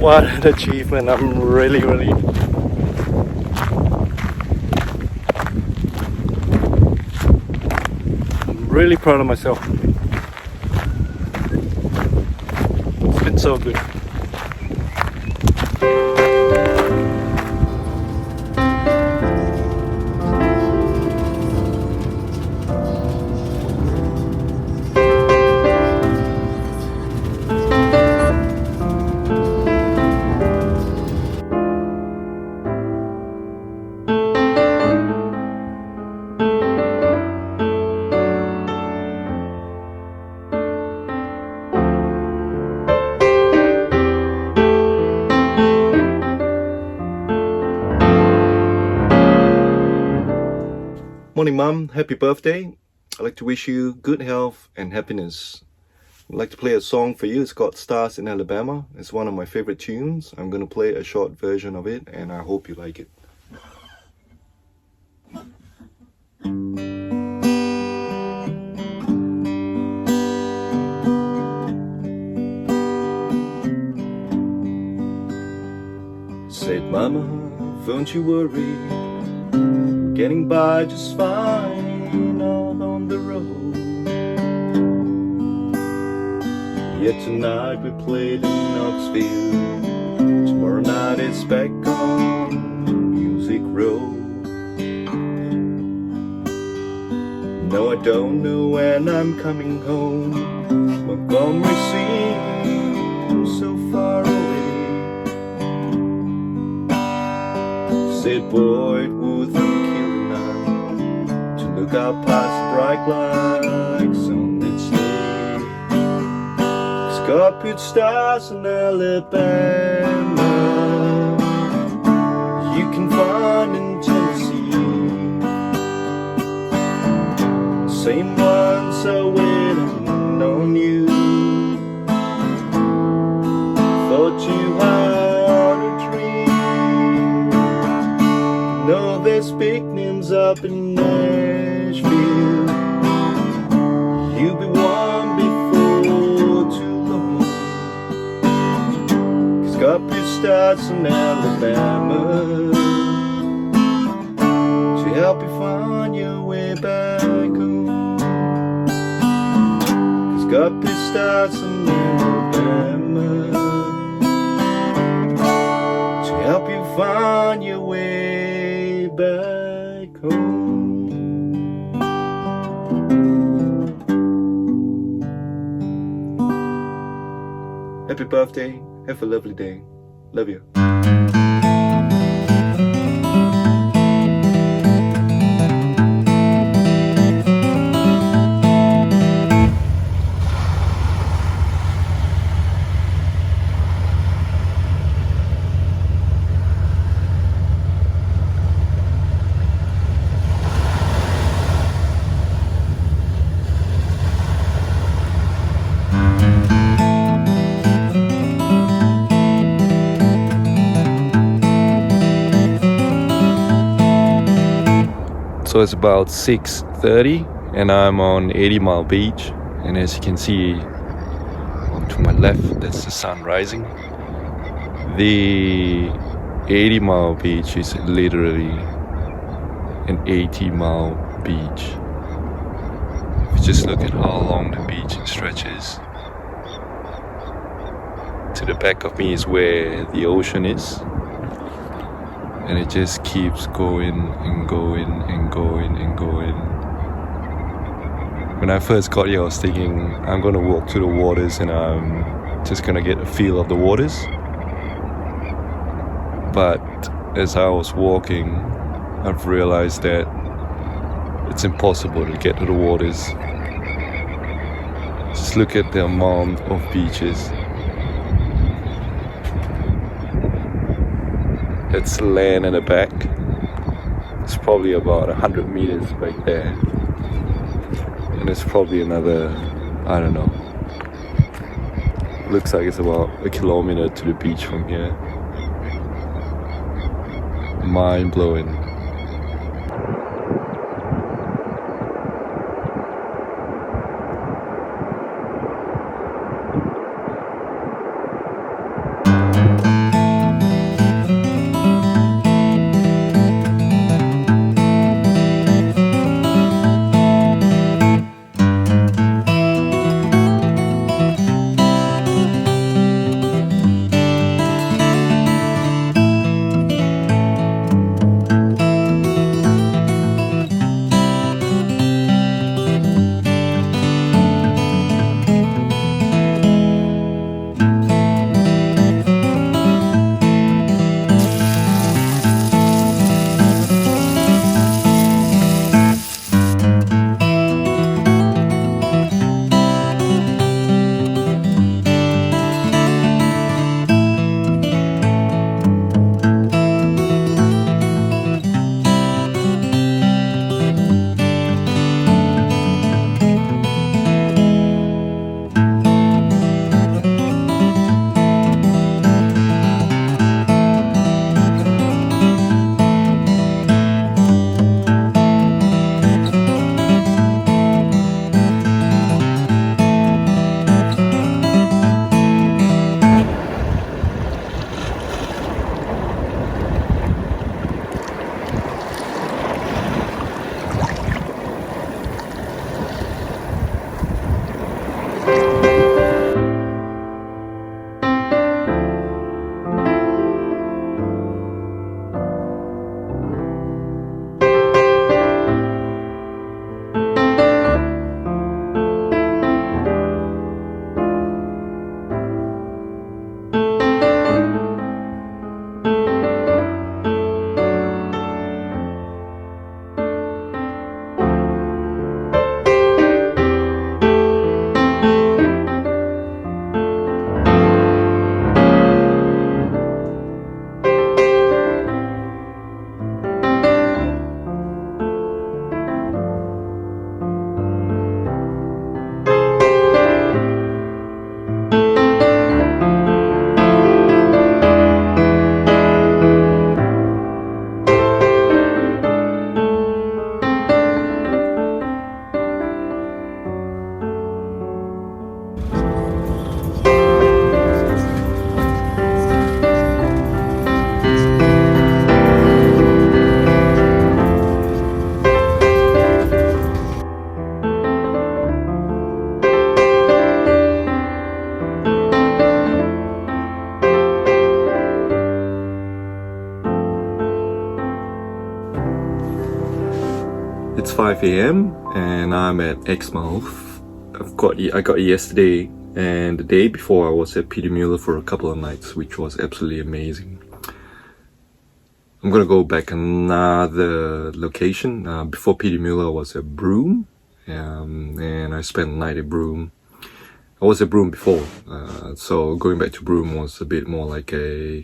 What an achievement. I'm really proud of myself. It's been so good. Morning Mum, happy birthday. I'd like to wish you good health and happiness. I'd like to play a song for you. It's called Stars in Alabama. It's one of my favorite tunes. I'm going to play a short version of it and I hope you like it. Said, Mama, don't you worry, getting by just fine out on the road. Yet tonight we played in Knoxville, tomorrow night it's back on Music Road. No, I don't know when I'm coming home, Montgomery seems so far away. Said, boy, it would be killing now to look out past bright lights on its day. 'Cause God put stars in Alabama, you can find in Tennessee. Same ones are waiting on you. Thought you had a dream. No, there's big names up in Nashville. You'll be one before too long. 'Cause God put stars in Alabama to help you find your way back home. 'Cause God put stars in Alabama to help you find your way back home. Happy birthday, have a lovely day, love you. So it's about 6:30 and I'm on 80 Mile Beach, and as you can see to my left, that's the sun rising. The 80 Mile Beach is literally an 80-mile beach. If you just look at how long the beach stretches, to the back of me is where the ocean is. And it just keeps going and going and going and going. When I first got here, I was thinking I'm gonna walk to the waters and I'm just gonna get a feel of the waters. But as I was walking, I've realized that it's impossible to get to the waters. Just look at the amount of beaches. It's land in the back. It's probably about 100 meters back there. And it's probably another, I don't know. Looks like it's about a kilometer to the beach from here. Mind blowing. 5 a.m. and I'm at Exmouth. I got here yesterday, and the day before I was at Peter Muller for a couple of nights, which was absolutely amazing. I'm gonna go back another location. Before Peter Muller I was at Broome, and I spent the night at Broome. I was at Broome before, so going back to Broome was a bit more like a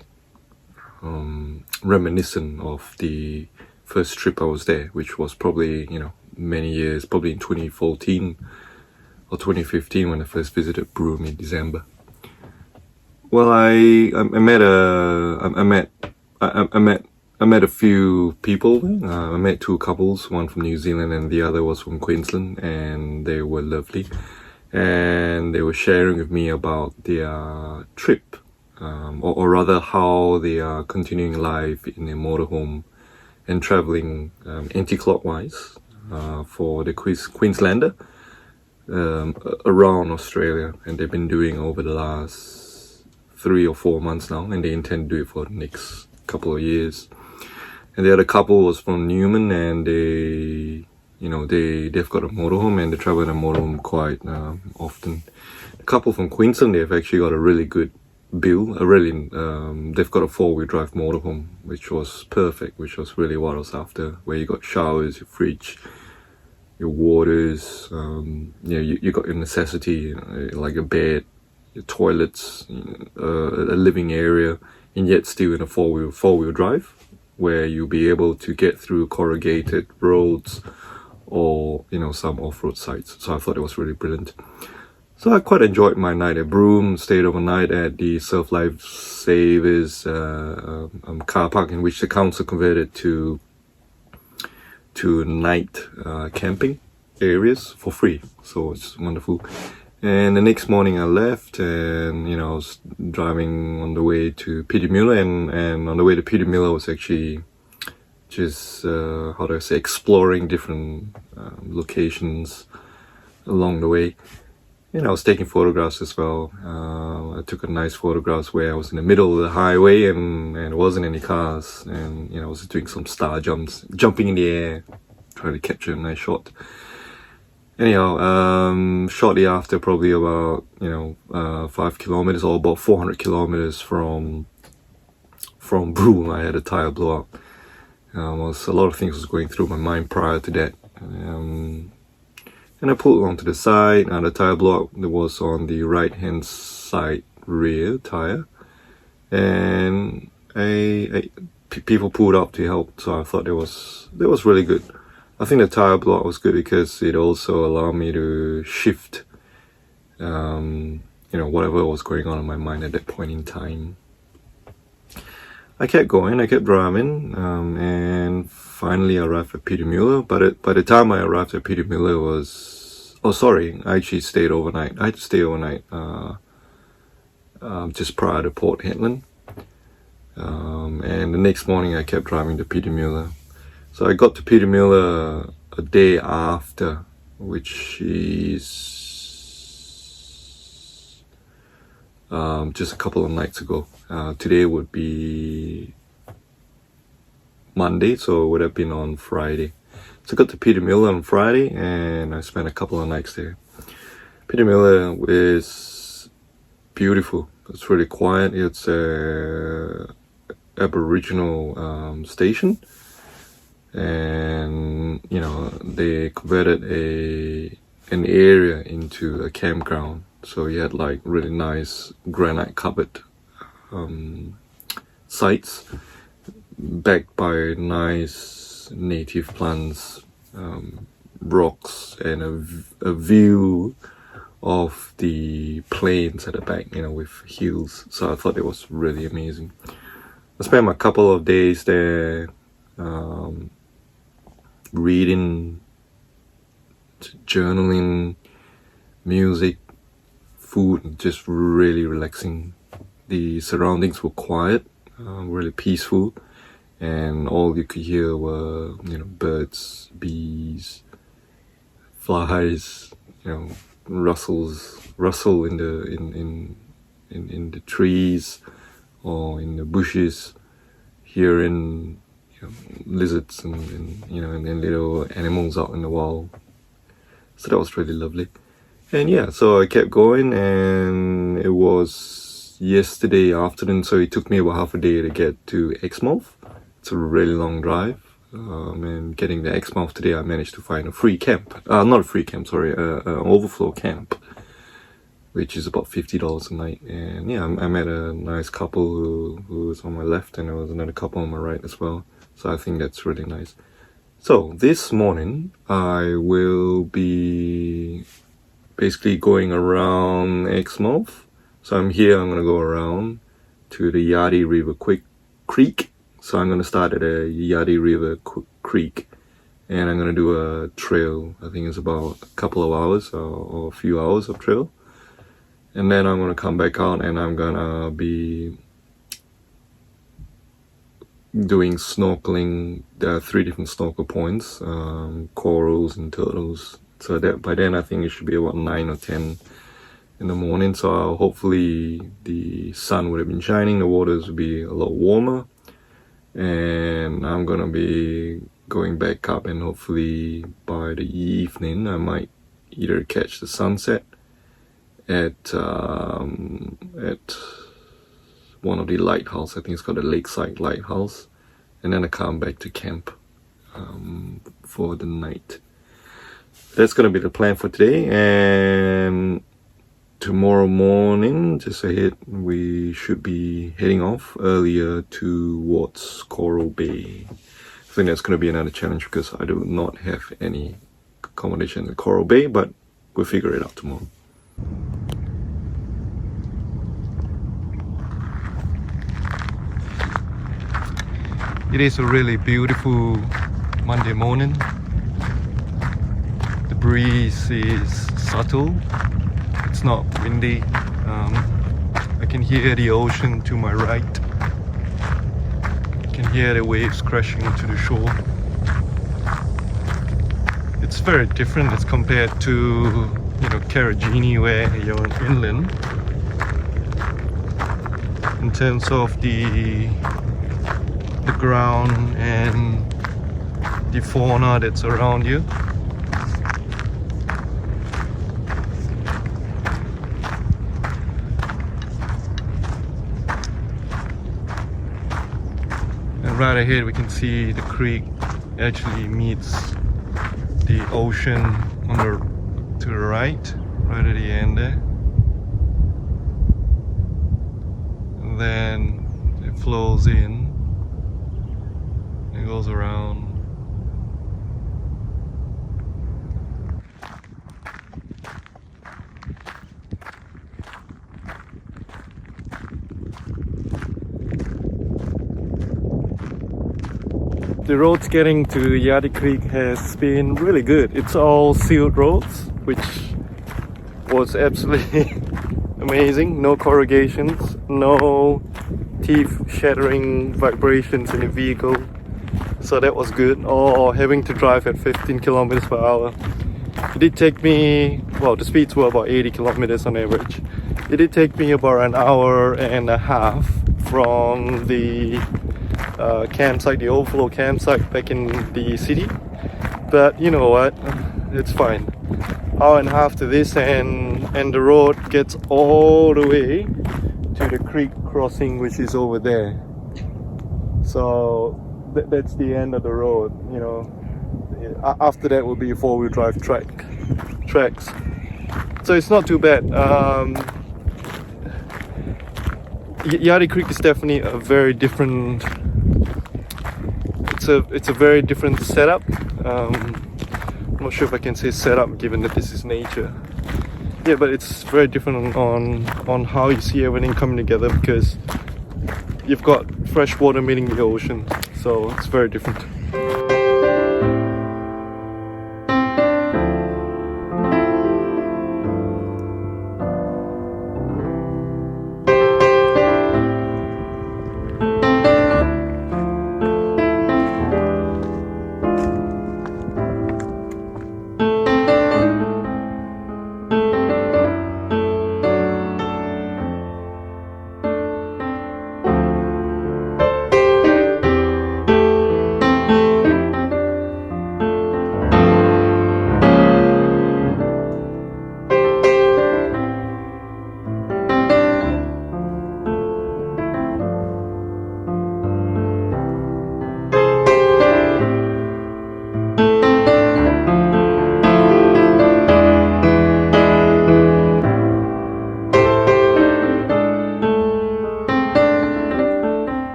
reminiscent of the first trip I was there, which was probably, many years, probably in 2014 or 2015 when I first visited Broome in December. Well, I met a few people. I met two couples, one from New Zealand and the other was from Queensland, and they were lovely. And they were sharing with me about their trip, or rather how they are continuing life in a motorhome and traveling anti-clockwise for the Queenslander around Australia, and they've been doing over the last 3 or 4 months now, and they intend to do it for the next couple of years. And the other couple was from Newman, and they've got a motorhome and they travel in a motorhome quite often. The couple from Queensland, they've actually got a really good build. They've got a 4-wheel drive motorhome, which was perfect, which was really what I was after, where you got showers, your fridge, your waters, you got your necessity, like a bed, your toilets, a living area, and yet still in a four-wheel drive, where you'll be able to get through corrugated roads or some off-road sites. So I thought it was really brilliant. So I quite enjoyed my night at Broome, stayed overnight at the Surf Life Savers car park, in which the council converted to night camping areas for free. So it's wonderful. And the next morning I left, and I was driving on the way to Peter Muller, and on the way to Peter Muller I was actually just exploring different locations along the way. I was taking photographs as well. I took a nice photographs where I was in the middle of the highway and there wasn't any cars, and I was doing some star jumps, jumping in the air, trying to capture a nice shot. Anyhow, shortly after, probably about 5 kilometers or about 400 kilometers from Broome, I had a tire blow up. A lot of things was going through my mind prior to that. And I pulled onto the side, and the tire blow up that was on the right hand side rear tire, and people pulled up to help. So I thought that was really good. I think the tire blow up was good because it also allowed me to shift whatever was going on in my mind at that point in time. I kept going, I kept driving, and finally arrived at Peter Muller. But by the time I arrived at Peter Muller I actually stayed overnight. I had to stay overnight just prior to Port Hedland. And the next morning I kept driving to Peter Muller. So I got to Peter Muller a day after, which is just a couple of nights ago. Today would be Monday, so it would have been on Friday. So I got to Peter Muller on Friday, and I spent a couple of nights there. Peter Muller is beautiful. It's really quiet. It's a Aboriginal station, and they converted an area into a campground. So you had like really nice granite covered sites backed by nice native plants, rocks, and a view of the plains at the back, with hills. So I thought it was really amazing. I spent a couple of days there, reading, journaling, music, food, just really relaxing. The surroundings were quiet, really peaceful, and all you could hear were birds, bees, flies, rustle in the trees or in the bushes, hearing lizards and you know, and then little animals out in the wild. So that was really lovely. And yeah, so I kept going, and it was yesterday afternoon, so it took me about half a day to get to Exmouth. It's a really long drive. And getting to Exmouth today, I managed to find a free camp. Not a free camp, sorry, an overflow camp, which is about $50 a night. And yeah, I met a nice couple who was on my left, and there was another couple on my right as well. So I think that's really nice. So this morning, I will be basically going around Exmouth. So I'm here, I'm gonna go around to the Yardie River Creek. So I'm gonna start at the Yardie River Creek, and I'm gonna do a trail. I think it's about a couple of hours or a few hours of trail. And then I'm gonna come back out, and I'm gonna be doing snorkeling. There are 3 different snorkel points, corals and turtles. So that by then I think it should be about 9 or 10 in the morning. So hopefully the sun would have been shining, the waters would be a lot warmer, and I'm gonna be going back up, and hopefully by the evening I might either catch the sunset at one of the lighthouse. I think it's called the Lakeside Lighthouse, and then I come back to camp for the night. That's gonna be the plan for today, and tomorrow morning, just ahead, we should be heading off earlier towards Coral Bay. I think that's gonna be another challenge because I do not have any accommodation in Coral Bay, but we'll figure it out tomorrow. It is a really beautiful Monday morning. The breeze is subtle, it's not windy. I can hear the ocean to my right. I can hear the waves crashing to the shore. It's very different as compared to, you know, Karijini, where you're inland. In terms of the ground and the fauna that's around you. And right ahead we can see the creek actually meets the ocean to the right at the end there. And then it flows in. It goes around. The roads getting to Yardie Creek has been really good. It's all sealed roads, which was absolutely amazing. No corrugations, no teeth-shattering vibrations in the vehicle. So that was good, or having to drive at 15 kilometers per hour. It did take me, well, the speeds were about 80 kilometers on average. It did take me about an hour and a half from the campsite, the overflow campsite back in the city. But you know what, it's fine. Hour and a half to this, and the road gets all the way to the creek crossing, which is over there. So that's the end of the road, you know. After that will be 4-wheel drive tracks. So it's not too bad. Yardie Creek is definitely a very different. It's a very different setup. I'm not sure if I can say setup, given that this is nature. Yeah, but it's very different on how you see everything coming together, because you've got fresh water meeting the ocean, so it's very different.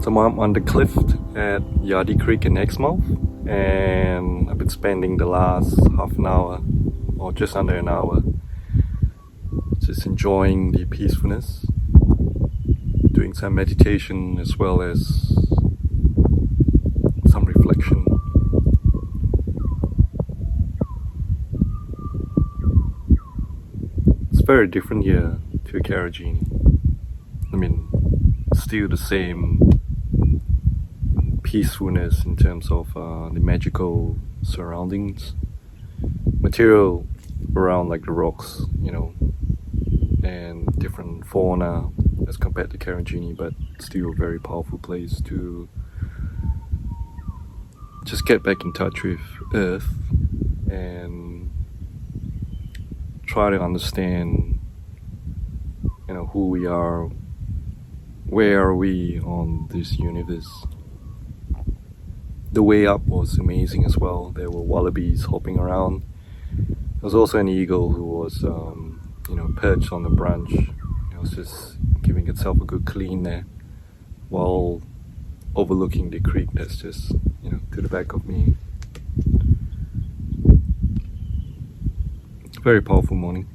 So I'm on the cliff at Yardie Creek in Exmouth, and I've been spending the last half an hour or just under an hour just enjoying the peacefulness, doing some meditation as well as some reflection. It's very different here to Karijini. I mean, still the same peacefulness in terms of the magical surroundings, material around like the rocks, you know, and different fauna as compared to Karijini, but still a very powerful place to just get back in touch with Earth and try to understand, you know, who we are, where are we on this universe. The way up was amazing as well. There were wallabies hopping around. There was also an eagle who was, you know, perched on the branch. It was just giving itself a good clean there, while overlooking the creek that's just, you know, to the back of me. Very powerful morning.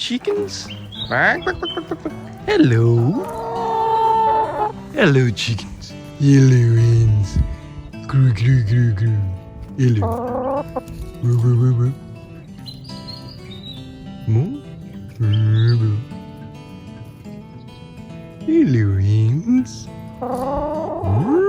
chickens. Quack, quack, quack, quack, quack. Hello. Hello, chickens. Hello, hens. Groo, groo, groo, groo. Hello. Woo, woo, woo, woo. Moo? Woo, woo. Hello, hens. Woo.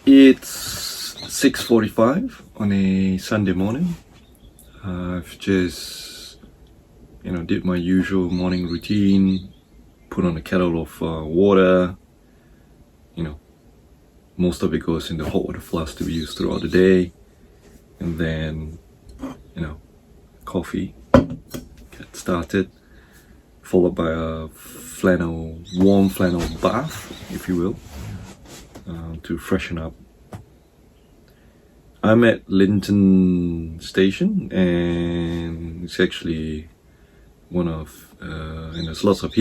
It's 6:45 on a Sunday morning. I've just, did my usual morning routine, put on a kettle of water. Most of it goes in the hot water flask to be used throughout the day. And then, coffee, get started, followed by a warm flannel bath, if you will, to freshen up. I'm at Linton Station, and it's actually one of, and there's lot of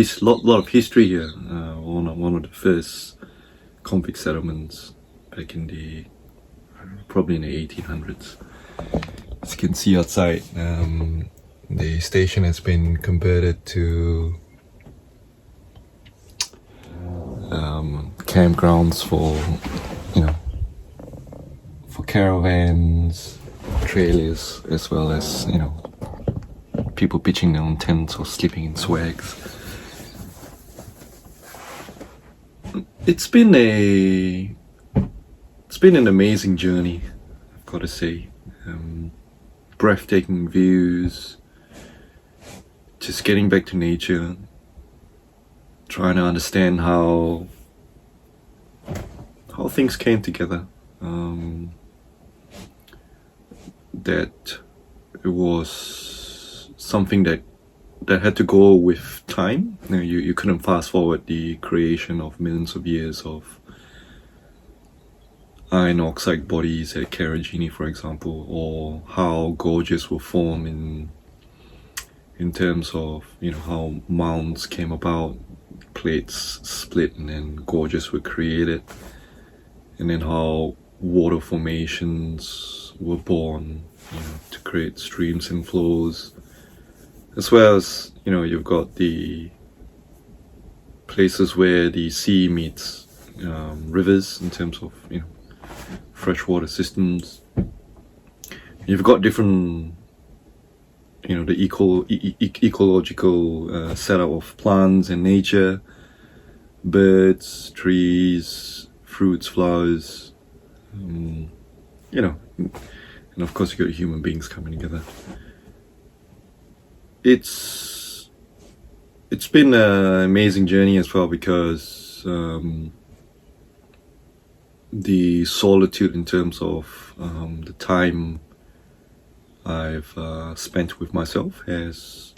history here. One of the first convict settlements back in probably in the 1800s. As you can see outside, the station has been converted to campgrounds for caravans, trailers, as well as people pitching their own tents or sleeping in swags. It's been an amazing journey, I've got to say. Breathtaking views, just getting back to nature, trying to understand how things came together. That it was something that had to go with time. You couldn't fast forward the creation of millions of years of iron oxide bodies at Karijini, for example, or how gorges were formed in terms of how mounds came about, plates split, and then gorges were created, and then how water formations were born to create streams and flows, as well as you've got the places where the sea meets rivers in terms of freshwater systems. You've got different the ecological setup of plants and nature, birds, trees, fruits, flowers, and of course you got human beings coming together. It's been an amazing journey as well, because the solitude in terms of the time I've spent with myself has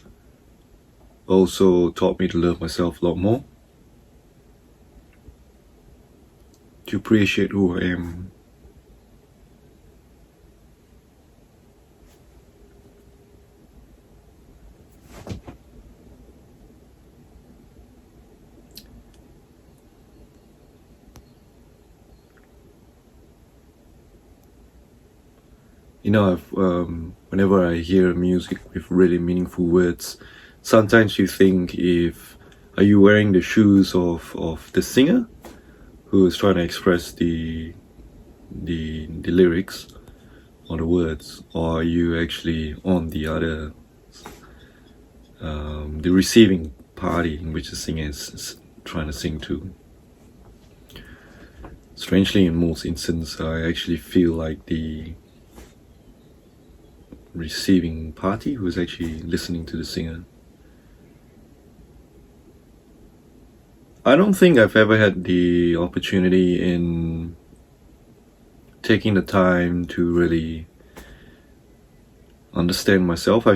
also taught me to love myself a lot more, to appreciate who I am. You know, whenever I hear music with really meaningful words, sometimes you think, are you wearing the shoes of the singer who is trying to express the lyrics or the words, or are you actually on the other, the receiving party in which the singer is trying to sing to? Strangely, in most instances, I actually feel like the receiving party who is actually listening to the singer. I don't think I've ever had the opportunity in taking the time to really understand myself. I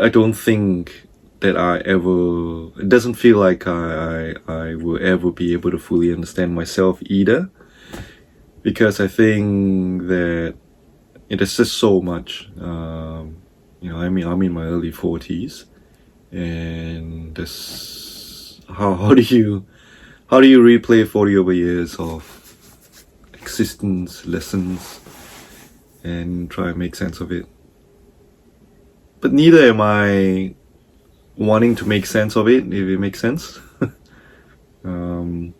don't think that it doesn't feel like I will ever be able to fully understand myself either, because I think that it is just so much. I'm in my early 40s, and this how do you replay 40 over years of existence, lessons, and try and make sense of it? But neither am I wanting to make sense of it, if it makes sense. I'm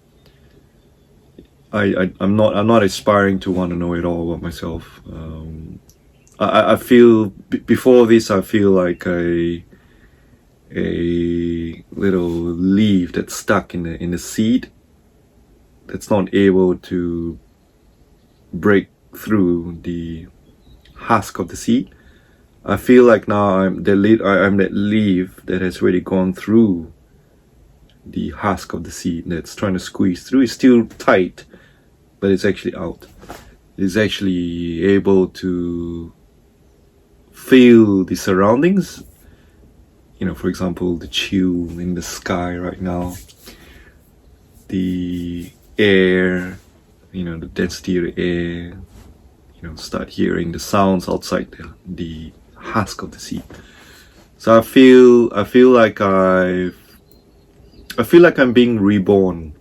not aspiring to want to know it all about myself. I feel before this, I feel like a little leaf that's stuck in the seed, that's not able to break through the husk of the seed. I feel like now I'm that leaf that has already gone through the husk of the seed, that's trying to squeeze through. It's still tight, but it's actually out. It's actually able to feel the surroundings. For example, the chill in the sky right now, the air, the density of the air, start hearing the sounds outside the husk of the seed. So I feel like I'm being reborn.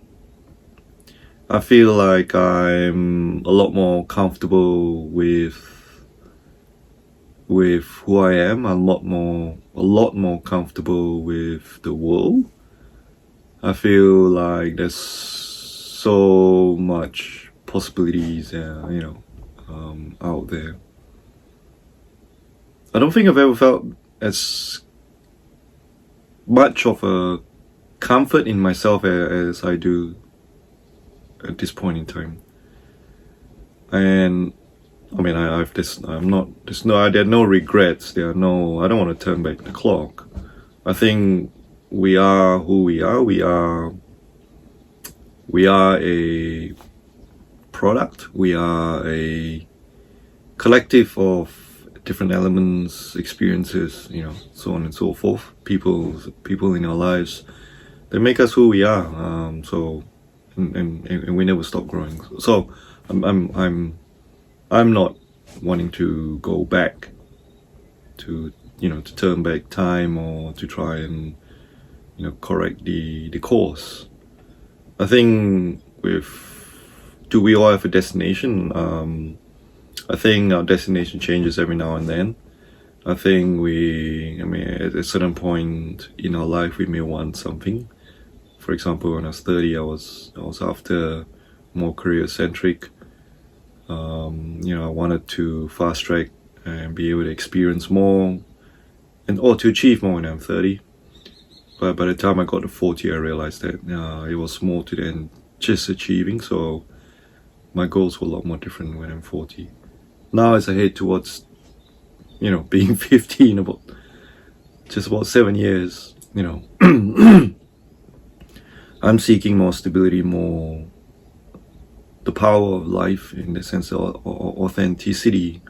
I feel like I'm a lot more comfortable with who I am. A lot more comfortable with the world. I feel like there's so much possibilities, out there. I don't think I've ever felt as much of a comfort in myself as I do at this point in time. And I mean, there are no regrets. I don't want to turn back the clock. I think we are who we are. We are a product. We are a collective of different elements, experiences, so on and so forth. People in our lives that make us who we are. And we never stop growing. So I'm not wanting to go back to turn back time, or to try and correct the course. I think do we all have a destination? I think our destination changes every now and then. I think at a certain point in our life, we may want something. For example, when I was 30, I was after more career-centric. I wanted to fast track and be able to experience more, or to achieve more when I'm 30. But by the time I got to 40, I realized that it was more to than just achieving. So my goals were a lot more different when I'm 40. Now, as I head towards, being 50 in about 7 years, I'm seeking more stability, more the power of life, in the sense of authenticity,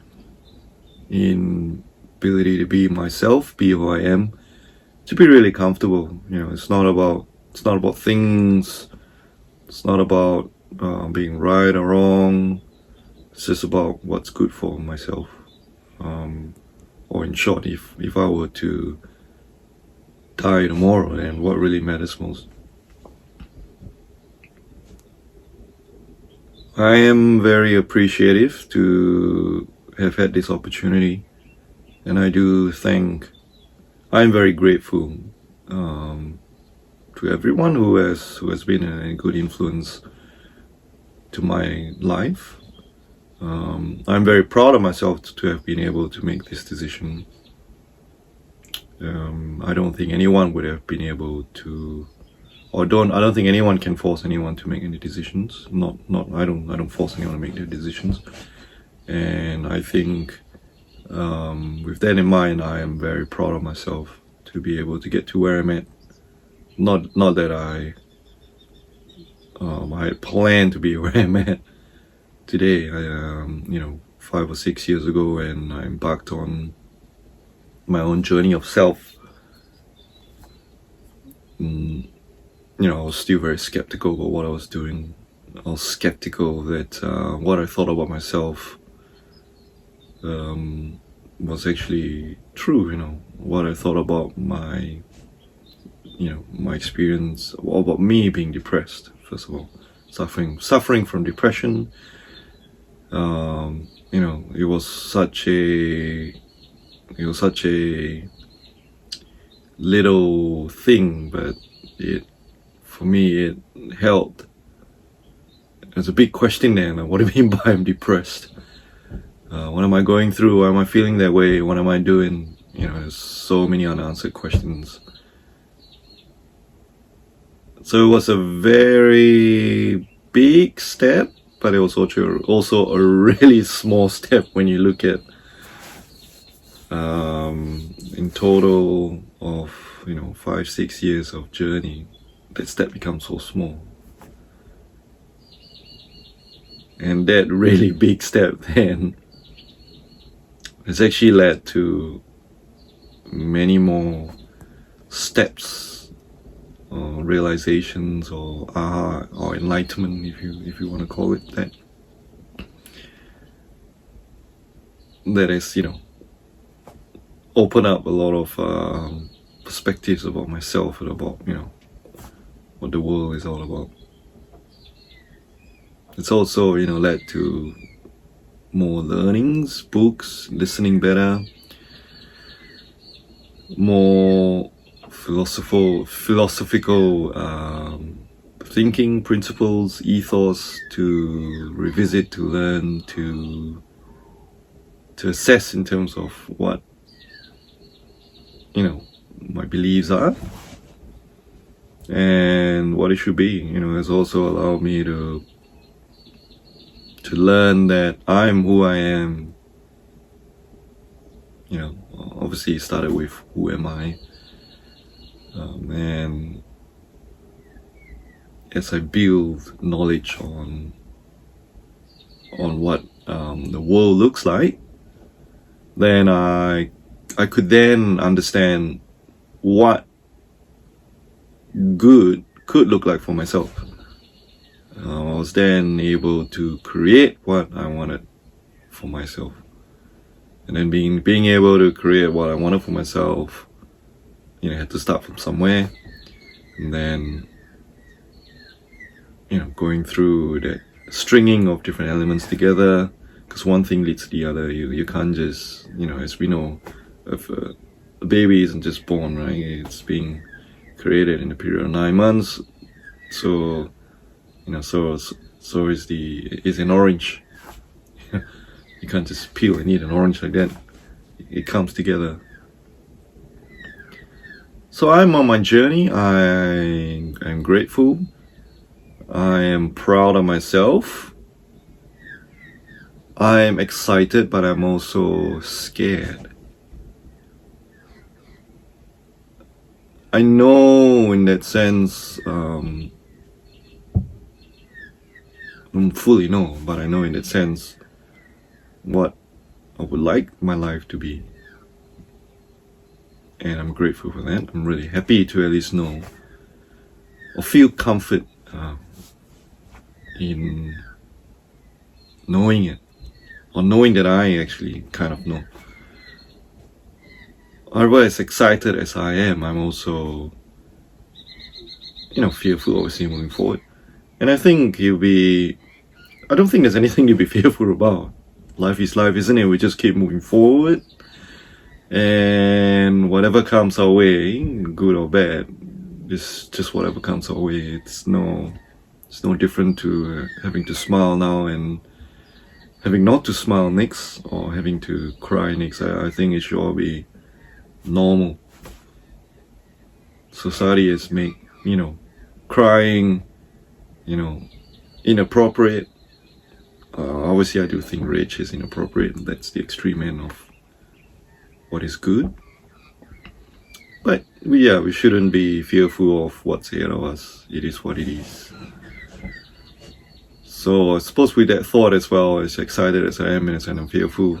in ability to be myself, be who I am, to be really comfortable. It's not about things. It's not about being right or wrong. It's just about what's good for myself. Or in short, if I were to die tomorrow, then what really matters most? I am very appreciative to have had this opportunity, and I'm very grateful to everyone who has been a good influence to my life. I'm very proud of myself to have been able to make this decision. I don't think anyone would have been able to, I don't think anyone can force anyone to make any decisions. I don't force anyone to make their decisions. And I think with that in mind, I am very proud of myself to be able to get to where I'm at. Not that I had planned to be where I'm at today. 5 or 6 years ago, when I embarked on my own journey of self, I was still very skeptical about what I was doing. I was skeptical that what I thought about myself was actually true. What I thought about my experience, about me being depressed, first of all, suffering from depression. It was such a little thing, but for me it held. There's a big question there. What do you mean by I'm depressed? What am I going through? Why am I feeling that way? What am I doing? There's so many unanswered questions. So it was a very big step, but it was also a really small step when you look at in total of 5-6 years of journey. That step becomes so small, and that really big step then has actually led to many more steps, or realizations, or or enlightenment, if you want to call it that. That is, open up a lot of perspectives about myself and about what the world is all about. It's also led to more learnings, books, listening better, more philosophical thinking, principles, ethos to revisit, to learn, to assess in terms of what my beliefs are and what it should be. Has also allowed me to learn that I'm who I am. Obviously it started with who am I, and as I build knowledge on what the world looks like, then I could then understand what good could look like for myself. I was then able to create what I wanted for myself, and then being able to create what I wanted for myself, I had to start from somewhere, and then going through that stringing of different elements together, because one thing leads to the other. You can't just, as we know, if a baby isn't just born, right? It's being created in a period of 9 months. So so is an orange. You can't just peel and eat an orange like that. It comes together. So I'm on my journey. I'm grateful. I am proud of myself. I'm excited, but I'm also scared. I know in that sense, don't fully know, but I know in that sense what I would like my life to be. And I'm grateful for that. I'm really happy to at least know or feel comfort in knowing it, or knowing that I actually kind of know. However, as excited as I am, I'm also, fearful obviously moving forward. And I think I don't think there's anything to be fearful about. Life is life, isn't it? We just keep moving forward, and whatever comes our way, good or bad, it's just whatever comes our way. It's no different to having to smile now and having not to smile next, or having to cry next. I think it should all be normal. Society has made, crying, inappropriate. Obviously I do think rage is inappropriate. That's the extreme end of what is good. But we shouldn't be fearful of what's ahead of us. It is what it is. So I suppose with that thought as well, as excited as I am and as I'm fearful,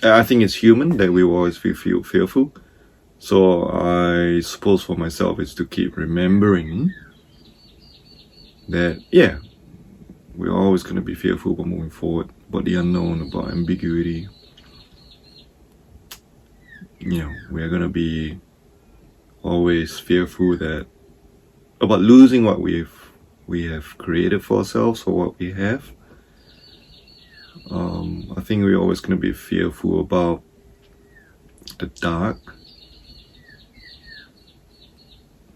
I think it's human that we will always feel fearful. So I suppose for myself is to keep remembering that, we're always going to be fearful about moving forward, about the unknown, about ambiguity. We're going to be always fearful about losing what we have created for ourselves, or what we have. I think we're always going to be fearful about the dark.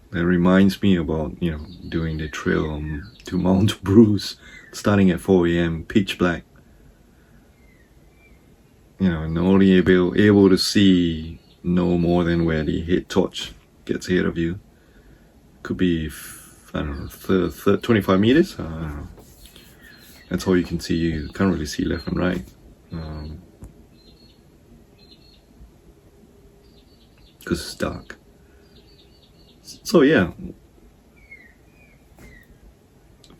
That reminds me about, doing the trail to Mount Bruce, starting at 4 a.m, pitch black. And only able to see no more than where the head torch gets ahead of you. Could be, 25 meters. I don't know. That's all you can see. You can't really see left and right. Because it's dark. So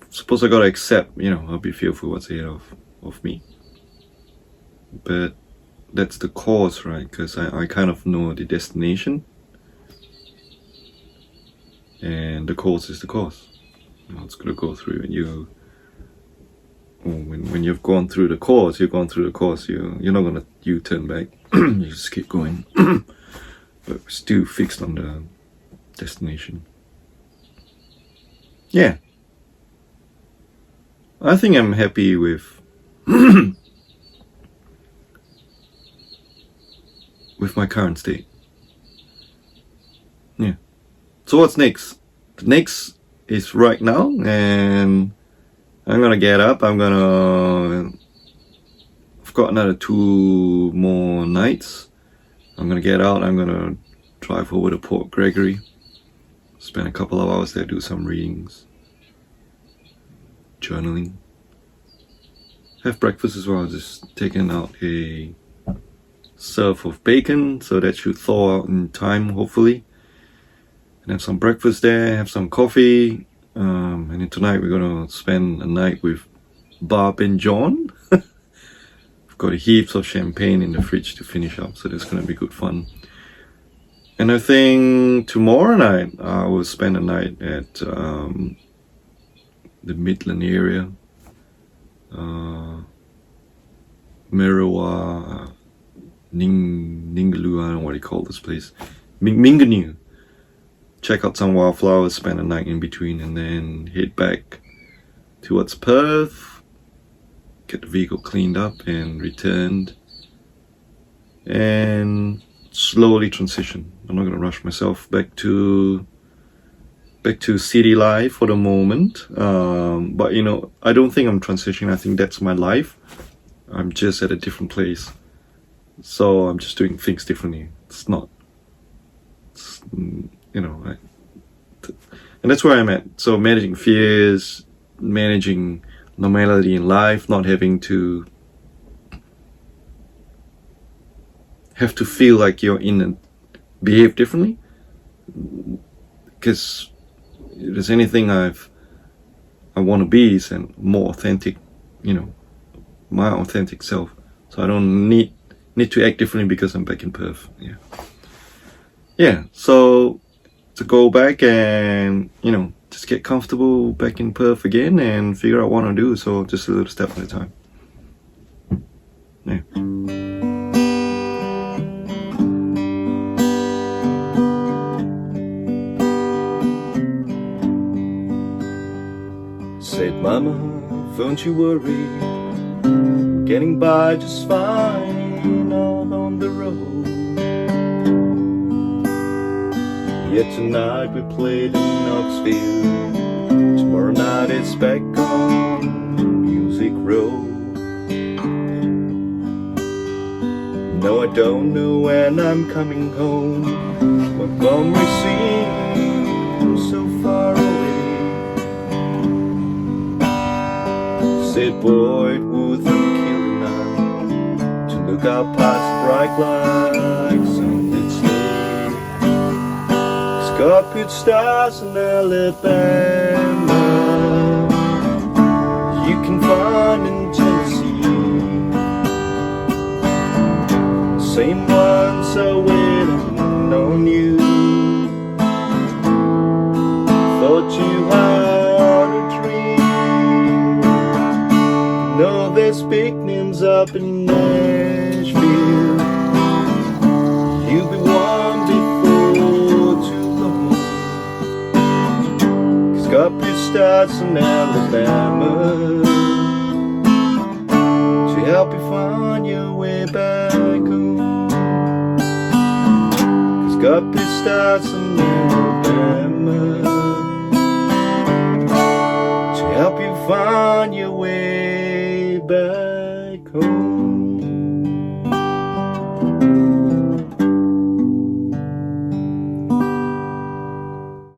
suppose I gotta accept, I'll be fearful what's ahead of me. But that's the course, right? Because I kind of know the destination. And the course is the course. It's gonna go through, and when you've gone through the course, you're not gonna U-turn back. You just keep going. But we're still fixed on the destination. I think I'm happy with with my current state. So what's next? The next is right now, and I'm gonna get up. I've got another 2 more nights. I'm gonna get out. I'm gonna drive over to Port Gregory, spend a couple of hours there, do some readings, journaling, have breakfast as well. Just taking out a serve of bacon, so that should thaw out in time, hopefully. And have some breakfast there, have some coffee, and then tonight we're gonna spend a night with Barb and John. I've got heaps of champagne in the fridge to finish up, so that's gonna be good fun. And I think tomorrow night I will spend a night at the Midland area, Merawa, Ningaloo, I don't know what you call this place, Minganoo. Check out some wildflowers, spend a night in between, and then head back towards Perth, get the vehicle cleaned up and returned, and slowly transition. I'm not going to rush myself back to city life for the moment, but I don't think I'm transitioning. I think that's my life. I'm just at a different place, so I'm just doing things differently. And that's where I'm at. So managing fears, managing normality in life, not having to feel like you're in and behave differently. Because if there's anything I've I want to be is a more authentic, my authentic self. So I don't need to act differently because I'm back in Perth. So to go back and just get comfortable back in Perth again and figure out what I do. So just a little step at a time. Said, Mama, don't you worry, getting by just fine out on the road. Yet tonight we played in Knoxville, tomorrow night it's back on Music Road. No, I don't know when I'm coming home, Montgomery seems so far away. Said, boy, it would kill enough to look out past bright lights on its day. God put stars in Alabama, you can find in Tennessee. Same ones are waiting on you. Thought you had a dream. No, there's big names up in Nashville. You'll be one before too long. 'Cause God put stars in Alabama to help you find your way back home. 'Cause God put stars in Alabama